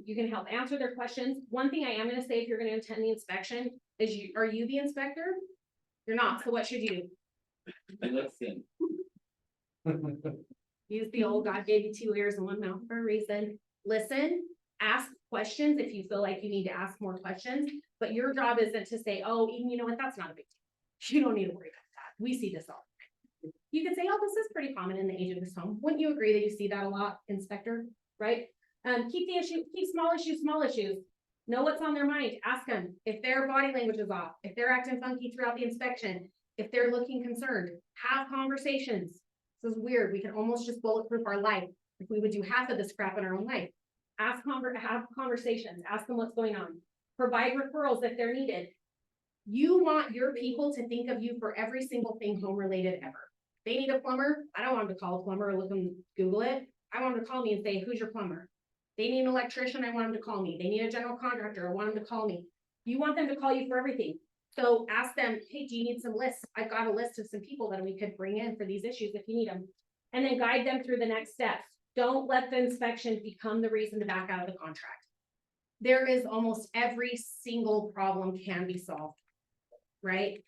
you can help answer their questions. One thing I am gonna say, if you're gonna attend the inspection, is are you the inspector? You're not, so what should you do? Listen. Use the old God gave you 2 ears and 1 mouth for a reason. Listen, ask questions if you feel like you need to ask more questions, but your job isn't to say, oh, you know what, that's not a big deal. You don't need to worry about that. We see this all the time. You could say, oh, this is pretty common in the age of this home. Wouldn't you agree that you see that a lot, inspector, right? Keep small issues. Know what's on their mind. Ask them if their body language is off, if they're acting funky throughout the inspection, if they're looking concerned. Have conversations. This is weird. We can almost just bulletproof our life if we would do half of this crap in our own life. Have conversations. Ask them what's going on. Provide referrals if they're needed. You want your people to think of you for every single thing home related ever. They need a plumber. I don't want them to call a plumber or look and Google it. I want them to call me and say, who's your plumber? They need an electrician. I want them to call me. They need a general contractor. I want them to call me. You want them to call you for everything. So ask them, hey, do you need some lists? I've got a list of some people that we could bring in for these issues if you need them. And then guide them through the next steps. Don't let the inspection become the reason to back out of the contract. There is almost every single problem can be solved, right?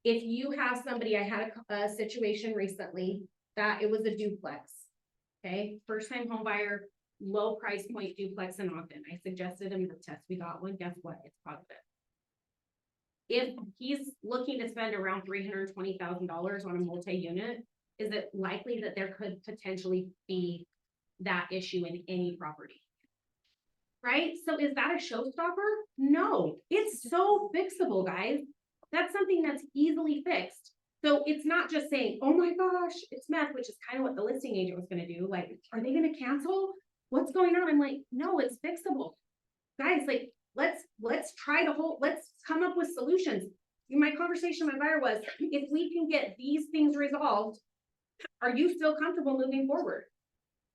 If you have somebody, I had a situation recently that it was a duplex, okay? First time home buyer, low price point duplex in Ogden. I suggested him the test. We got one. Guess what? It's positive. If he's looking to spend around $320,000 on a multi-unit, is it likely that there could potentially be that issue in any property? Right? So is that a showstopper? No, it's so fixable, guys. That's something that's easily fixed. So it's not just saying, oh my gosh, it's meth, which is kind of what the listing agent was going to do. Like, are they going to cancel? What's going on? I'm like, no, it's fixable. Guys, like, let's try to let's come up with solutions. My conversation with my buyer was, if we can get these things resolved, are you still comfortable moving forward?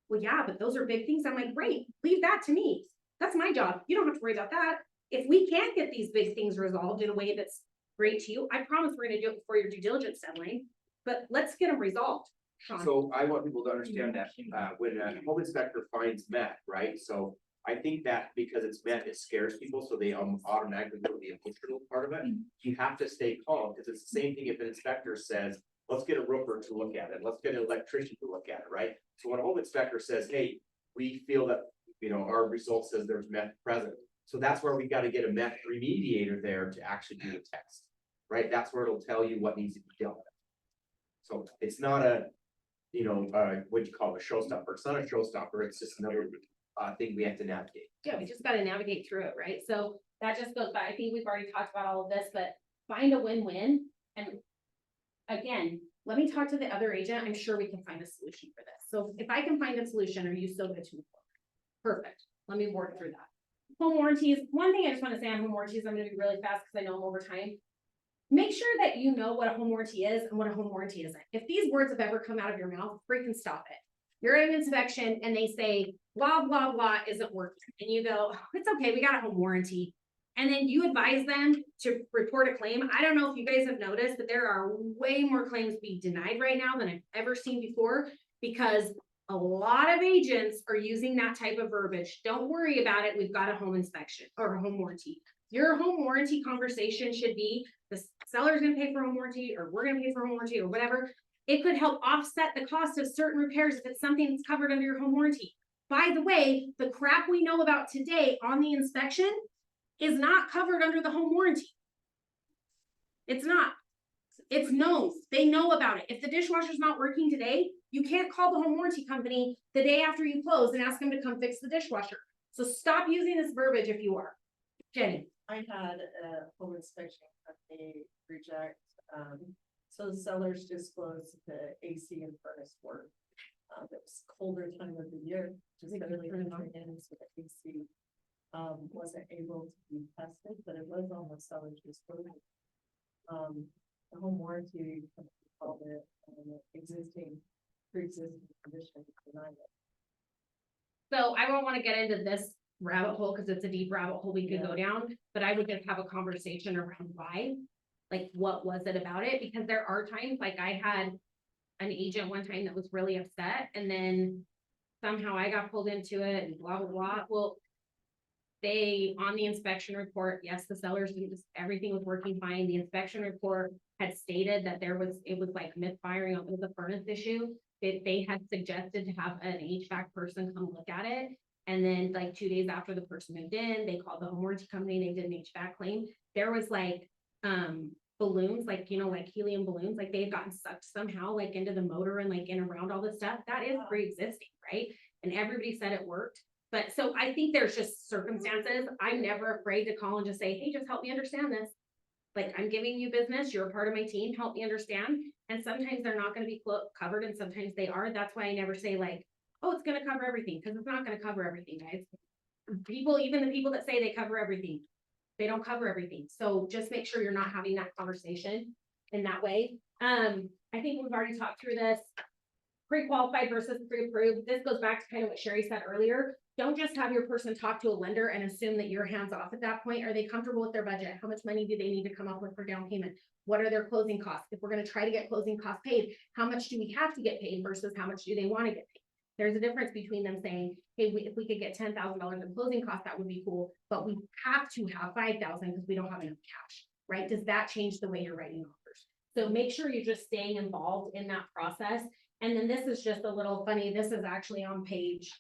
Well, yeah, but those are big things. I'm like, great, leave that to me. That's my job. You don't have to worry about that. If we can't get these big things resolved in a way that's great to you, I promise we're going to do it before your due diligence deadline, but let's get them resolved. Sean. So I want people to understand that, when a home inspector finds meth, right? So I think that because it's meth, it scares people, so they automatically go to the emotional part of it. You have to stay calm, because it's the same thing if an inspector says, let's get a roofer to look at it, let's get an electrician to look at it, right? So when a home inspector says, hey, we feel that, you know, our result says there's meth present. So that's where we got to get a meth remediator there to actually do the test, right? That's where it'll tell you what needs to be dealt with. So it's not a, you know, what you call a showstopper. It's not a showstopper. It's just another thing we have to navigate. Yeah, we just got to navigate through it, right? So that just goes by, I think we've already talked about all of this, but find a win-win. And again, let me talk to the other agent. I'm sure we can find a solution for this. So if I can find a solution, are you still good to move forward? Perfect. Let me work through that. Home warranties. One thing I just want to say on home warranties, I'm going to be really fast because I know I'm over time. Make sure that you know what a home warranty is and what a home warranty isn't. If these words have ever come out of your mouth, freaking stop it. You're at an inspection and they say, blah, blah, blah isn't working. And you go, oh, it's okay, we got a home warranty. And then you advise them to report a claim. I don't know if you guys have noticed, but there are way more claims being denied right now than I've ever seen before, because a lot of agents are using that type of verbiage. Don't worry about it. We've got a home inspection or a home warranty. Your home warranty conversation should be the seller's going to pay for home warranty, or we're going to pay for home warranty, or whatever. It could help offset the cost of certain repairs if it's something that's covered under your home warranty. By the way, the crap we know about today on the inspection is not covered under the home warranty. It's not. It's known. They know about it. If the dishwasher's not working today, you can't call the home warranty company the day after you close and ask them to come fix the dishwasher. So stop using this verbiage if you are. Jenny. I had a home inspection company reject, so the sellers disclosed the AC and furnace work. It was colder time of the year, just barely entering in, so the AC wasn't able to be tested, but it was on the seller's disclosure. The home warranty called it, existing, pre-existing condition denied it. So I don't wanna get into this rabbit hole, cause it's a deep rabbit hole we could go down, but I would just have a conversation around why. Like, what was it about it? Because there are times, like I had an agent one time that was really upset, and then somehow I got pulled into it and blah, blah, blah. Well, they, on the inspection report, yes, the sellers, everything was working fine. The inspection report had stated that it was like misfiring, it was a furnace issue. They had suggested to have an HVAC person come look at it. And then like 2 days after the person moved in, they called the home warranty company, they did an HVAC claim. There was like, balloons, like, you know, like helium balloons, like they had gotten sucked somehow, like into the motor and like in around all this stuff. That is pre-existing, right? And everybody said it worked. But so I think there's just circumstances. I'm never afraid to call and just say, hey, just help me understand this. Like, I'm giving you business, you're a part of my team, help me understand. And sometimes they're not gonna be covered and sometimes they are. That's why I never say like, oh, it's gonna cover everything, because it's not gonna cover everything, guys. People, even the people that say they cover everything, they don't cover everything. So just make sure you're not having that conversation in that way. I think we've already talked through this. Pre-qualified versus pre-approved. This goes back to kind of what Sherry said earlier. Don't just have your person talk to a lender and assume that you're hands off at that point. Are they comfortable with their budget? How much money do they need to come up with for down payment? What are their closing costs? If we're going to try to get closing costs paid, how much do we have to get paid versus how much do they want to get paid? There's a difference between them saying, hey, if we could get $10,000 in closing costs, that would be cool, but we have to have 5,000 because we don't have enough cash, right? Does that change the way you're writing offers? So make sure you're just staying involved in that process. And then this is just a little funny. This is actually on page,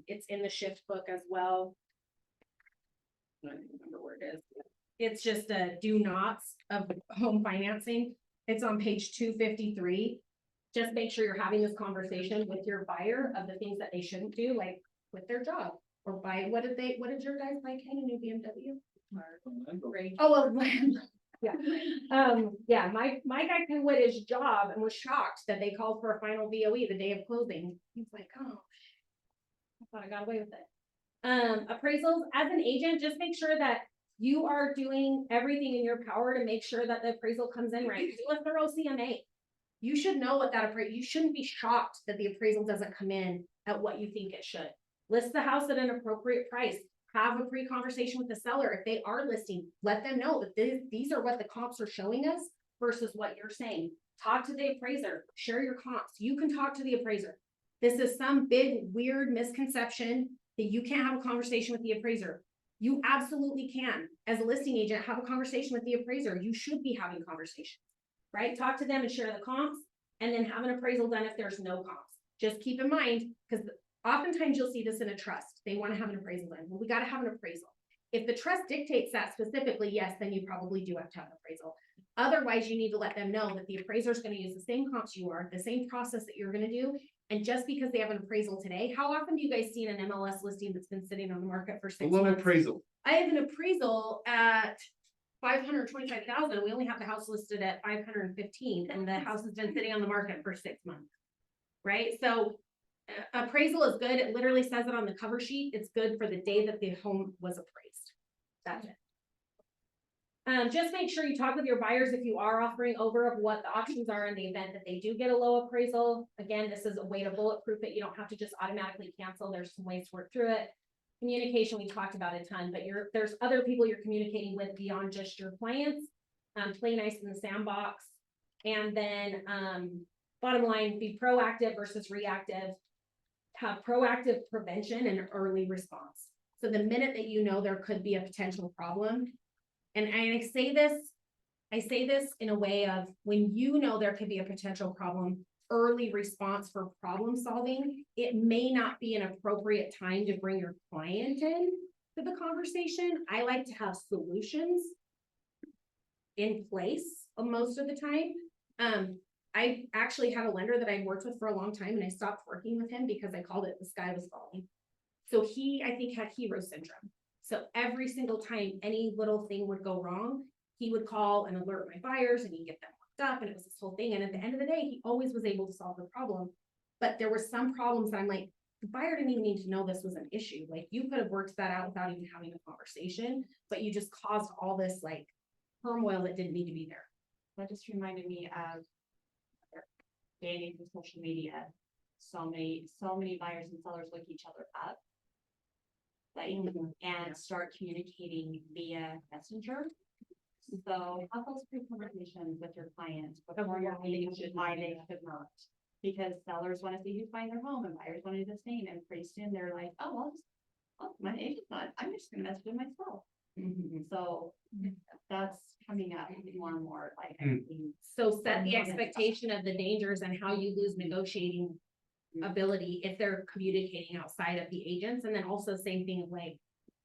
it's in the shift book as well. I don't remember where it is. It's just a do nots of home financing. It's on page 253. Just make sure you're having this conversation with your buyer of the things that they shouldn't do, like quit their job or buy, what did your guys buy, Ken, a new BMW? Oh, well, yeah, my guy can quit his job and was shocked that they called for a final VOE the day of closing. He's like, oh, I thought I got away with it. Appraisals, as an agent, just make sure that you are doing everything in your power to make sure that the appraisal comes in right. Do a thorough CMA. You should know what that appraisal, you shouldn't be shocked that the appraisal doesn't come in at what you think it should. List the house at an appropriate price. Have a pre-conversation with the seller. If they are listing, let them know that these are what the comps are showing us versus what you're saying. Talk to the appraiser, share your comps. You can talk to the appraiser. This is some big, weird misconception that you can't have a conversation with the appraiser. You absolutely can. As a listing agent, have a conversation with the appraiser. You should be having conversations, right? Talk to them and share the comps, and then have an appraisal done if there's no comps. Just keep in mind, because oftentimes you'll see this in a trust. They want to have an appraisal done. Well, we got to have an appraisal. If the trust dictates that specifically, yes, then you probably do have to have an appraisal. Otherwise, you need to let them know that the appraiser is going to use the same comps you are, the same process that you're going to do. And just because they have an appraisal today, how often do you guys see an MLS listing that's been sitting on the market for 6 months? Appraisal. I have an appraisal at 525,000. We only have the house listed at 515, and the house has been sitting on the market for 6 months. Right? So appraisal is good. It literally says it on the cover sheet. It's good for the day that the home was appraised. That's it. Just make sure you talk with your buyers if you are offering over of what the options are in the event that they do get a low appraisal. Again, this is a way to bulletproof it. You don't have to just automatically cancel. There's some ways to work through it. Communication, we talked about a ton, but there's other people you're communicating with beyond just your clients. Play nice in the sandbox. And then bottom line, be proactive versus reactive. Have proactive prevention and early response. So the minute that you know there could be a potential problem, and I say this in a way of when you know there could be a potential problem, early response for problem solving, it may not be an appropriate time to bring your client in to the conversation. I like to have solutions in place most of the time. I actually had a lender that I'd worked with for a long time, and I stopped working with him because I called it the sky was falling. So he, I think, had hero syndrome. So every single time any little thing would go wrong, he would call and alert my buyers, and he'd get them worked up, and it was this whole thing. And at the end of the day, he always was able to solve the problem. But there were some problems that I'm like, the buyer didn't even need to know this was an issue. Like, you could have worked that out without even having a conversation, but you just caused all this like turmoil that didn't need to be there. That just reminded me of day and age of social media. So many buyers and sellers look each other up. Like, and start communicating via messenger. So have those pre-conversations with your clients before you're meeting why they should not. Because sellers want to see who's buying their home and buyers want to do the same, and pretty soon they're like, oh, well, my agent's not, I'm just gonna message it myself. So that's coming up more and more, like. So set the expectation of the dangers and how you lose negotiating ability if they're communicating outside of the agents. And then also same thing of like,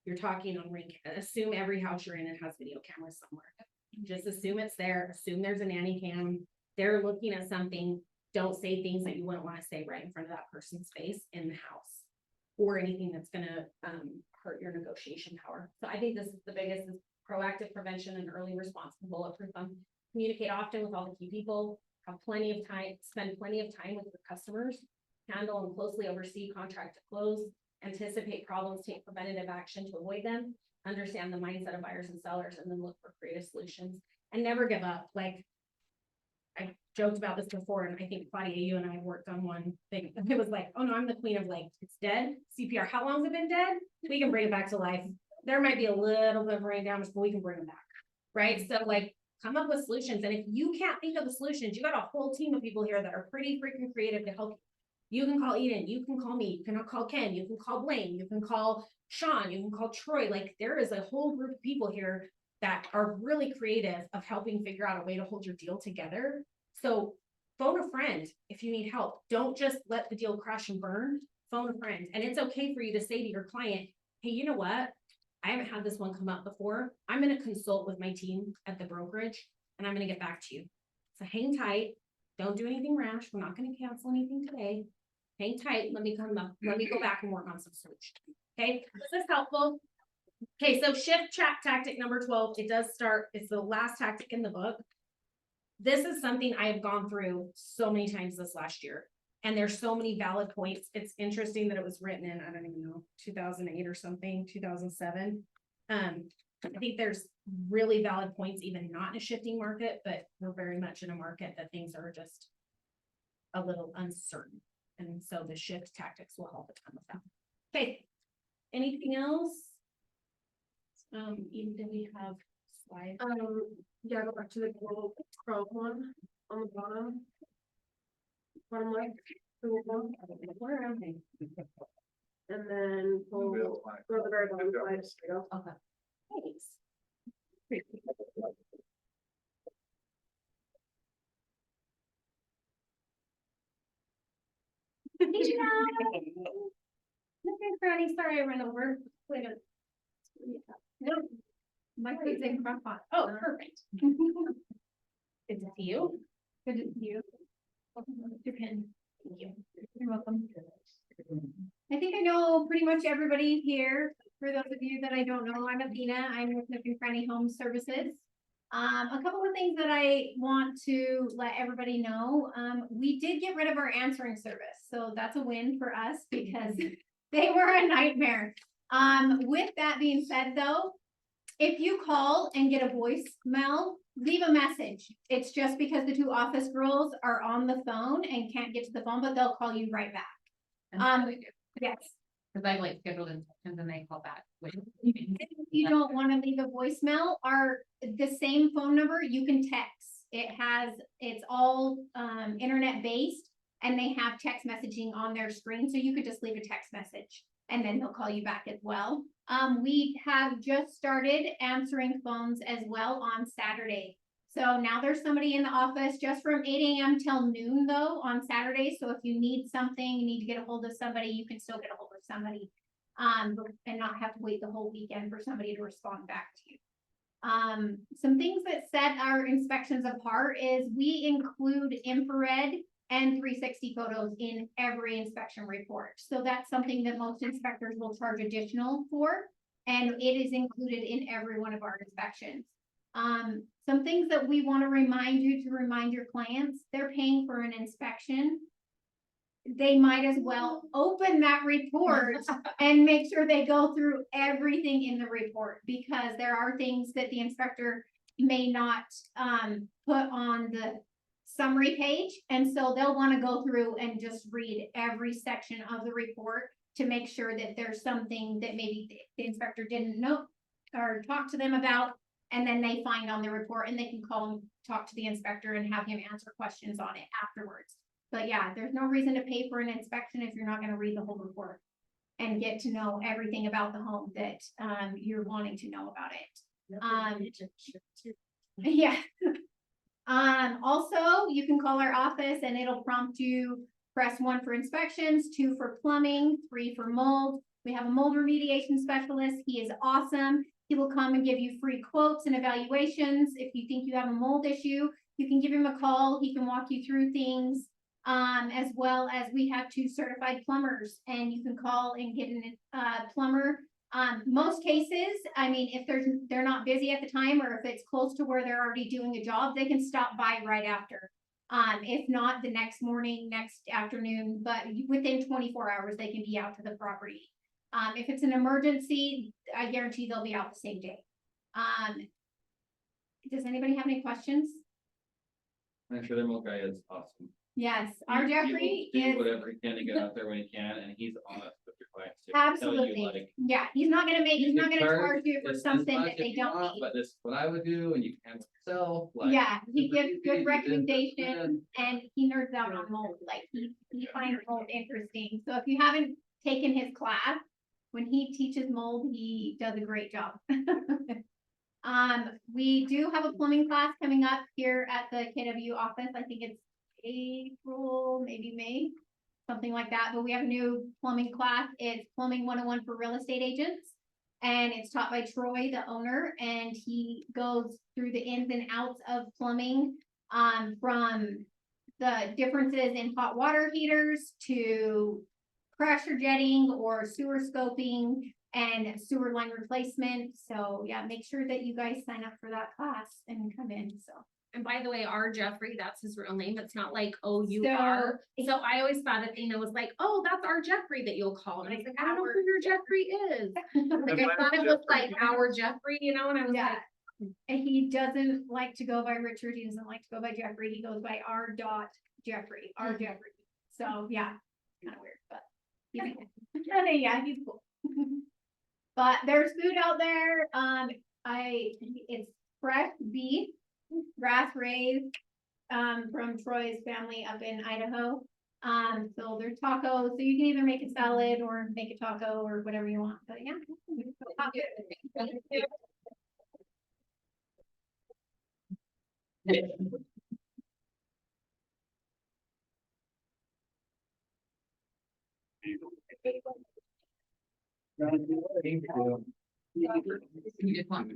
you're talking on ring, assume every house you're in it has video cameras somewhere. Just assume it's there, assume there's a nanny cam, they're looking at something. Don't say things that you wouldn't want to say right in front of that person's face in the house. Or anything that's gonna hurt your negotiation power. So I think this is the biggest, is proactive prevention and early response to bulletproof. Communicate often with all the key people, have plenty of time, spend plenty of time with your customers, handle and closely oversee contract to close, anticipate problems, take preventative action to avoid them, understand the mindset of buyers and sellers, and then look for creative solutions, and never give up. Like, I joked about this before, and I think Claudia, you and I worked on one thing. It was like, oh no, I'm the queen of like, it's dead. CPR, how long has it been dead? We can bring it back to life. There might be a little bit of brain damage, but we can bring it back. Right? So like, come up with solutions. And if you can't think of the solutions, you got a whole team of people here that are pretty freaking creative to help you. You can call Eden, you can call me, you can call Ken, you can call Blaine, you can call Sean, you can call Troy. Like, there is a whole group of people here that are really creative of helping figure out a way to hold your deal together. So phone a friend if you need help. Don't just let the deal crash and burn. Phone a friend. And it's okay for you to say to your client, hey, you know what? I haven't had this one come up before. I'm going to consult with my team at the brokerage and I'm going to get back to you. So hang tight. Don't do anything rash. We're not going to cancel anything today. Hang tight. Let me go back and work on some solutions. Okay. Is this helpful? Okay. So shift tactic number 12. It does start. It's the last tactic in the book. This is something I have gone through so many times this last year. And there's so many valid points. It's interesting that it was written in, I don't even know, 2008 or something, 2007. I think there's really valid points, even not in a shifting market, but we're very much in a market that things are just a little uncertain. And so the shift tactics will help a ton with that. Okay. Anything else? Even did we have slides? Yeah, go back to the global Chrome one on the bottom. Bottom left. Where am I? And then we'll go to the very bottom slide. Okay. Thanks. Okay, Franny, sorry I ran over. Wait a minute. No, my food's in crock pot. Oh, perfect. Good to see you. Good to see you. Your pen. Thank you. You're welcome. I think I know pretty much everybody here. For those of you that I don't know, I'm Athena. I'm with Nook and Cranny Home Services. A couple of things that I want to let everybody know. We did get rid of our answering service, so that's a win for us because they were a nightmare. With that being said, though, if you call and get a voicemail, leave a message. It's just because the two office girls are on the phone and can't get to the phone, but they'll call you right back. Yes. Because I've like scheduled inspections and they call back. If you don't want to leave a voicemail, the same phone number you can text. It's all internet based and they have text messaging on their screen. So you could just leave a text message and then they'll call you back as well. We have just started answering phones as well on Saturday. So now there's somebody in the office just from 8 a.m. till noon though on Saturday. So if you need something, you need to get a hold of somebody, you can still get a hold of somebody. And not have to wait the whole weekend for somebody to respond back to you. Some things that set our inspections apart is we include infrared and 360 photos in every inspection report. So that's something that most inspectors will charge additional for, and it is included in every one of our inspections. Some things that we want to remind you to remind your clients, they're paying for an inspection. they might as well open that report and make sure they go through everything in the report, because there are things that the inspector may not, put on the summary page, and so they'll wanna go through and just read every section of the report to make sure that there's something that maybe the inspector didn't know or talk to them about, and then they find on the report, and they can call and talk to the inspector and have him answer questions on it afterwards. But yeah, there's no reason to pay for an inspection if you're not gonna read the whole report and get to know everything about the home that, you're wanting to know about it. Yeah. Also, you can call our office and it'll prompt you, press 1 for inspections, 2 for plumbing, 3 for mold. We have a mold remediation specialist. He is awesome. He will come and give you free quotes and evaluations. If you think you have a mold issue, you can give him a call. He can walk you through things. As well as we have 2 certified plumbers, and you can call and get a plumber. Most cases, I mean, if they're not busy at the time, or if it's close to where they're already doing a job, they can stop by right after. If not, the next morning, next afternoon, but within 24 hours, they can be out to the property. If it's an emergency, I guarantee they'll be out the same day. Does anybody have any questions? I'm sure the milk guy is awesome. Yes, our He Jeffrey will do is whatever he can to get out there when he can, and he's honest with your clients too. He'll tell you, absolutely, like, yeah, he's not gonna you charge you for this something much that if they you don't want, need. But this is what I would do, and you can handle it yourself, like. Yeah, he super gives easy, good you recommendations and he nerds out on mold, like he finds mold interesting. So if you haven't taken his class, when he teaches mold, he does a great job. We do have a plumbing class coming up here at the KW office. I think it's April, maybe May, something like that. But we have a new plumbing class. It's Plumbing 101 for real estate agents. And it's taught by Troy, the owner, and he goes through the ins and outs of plumbing, from the differences in hot water heaters to pressure jetting or sewer scoping and sewer line replacement. So yeah, make sure that you guys sign up for that class and come in, so. And by the way, our Jeffrey, that's his real name. It's not like, oh, you So- are. So I always thought that, it was like, oh, that's our Jeffrey that you'll call. And I was like, I don't know who your Jeffrey is. Like, I thought it was like our Jeffrey, and I was Yeah. like, And he doesn't like to go by Richard, he doesn't like to go by Jeffrey, he goes by Jeffrey, our Jeffrey. So, yeah, kind of weird, but. Yeah, he's cool. But there's food out there, it's fresh beef, grass raised, from Troy's family up in Idaho. So there's tacos, so you can either make a salad or make a taco or whatever you want, but yeah. Thank you. You just want.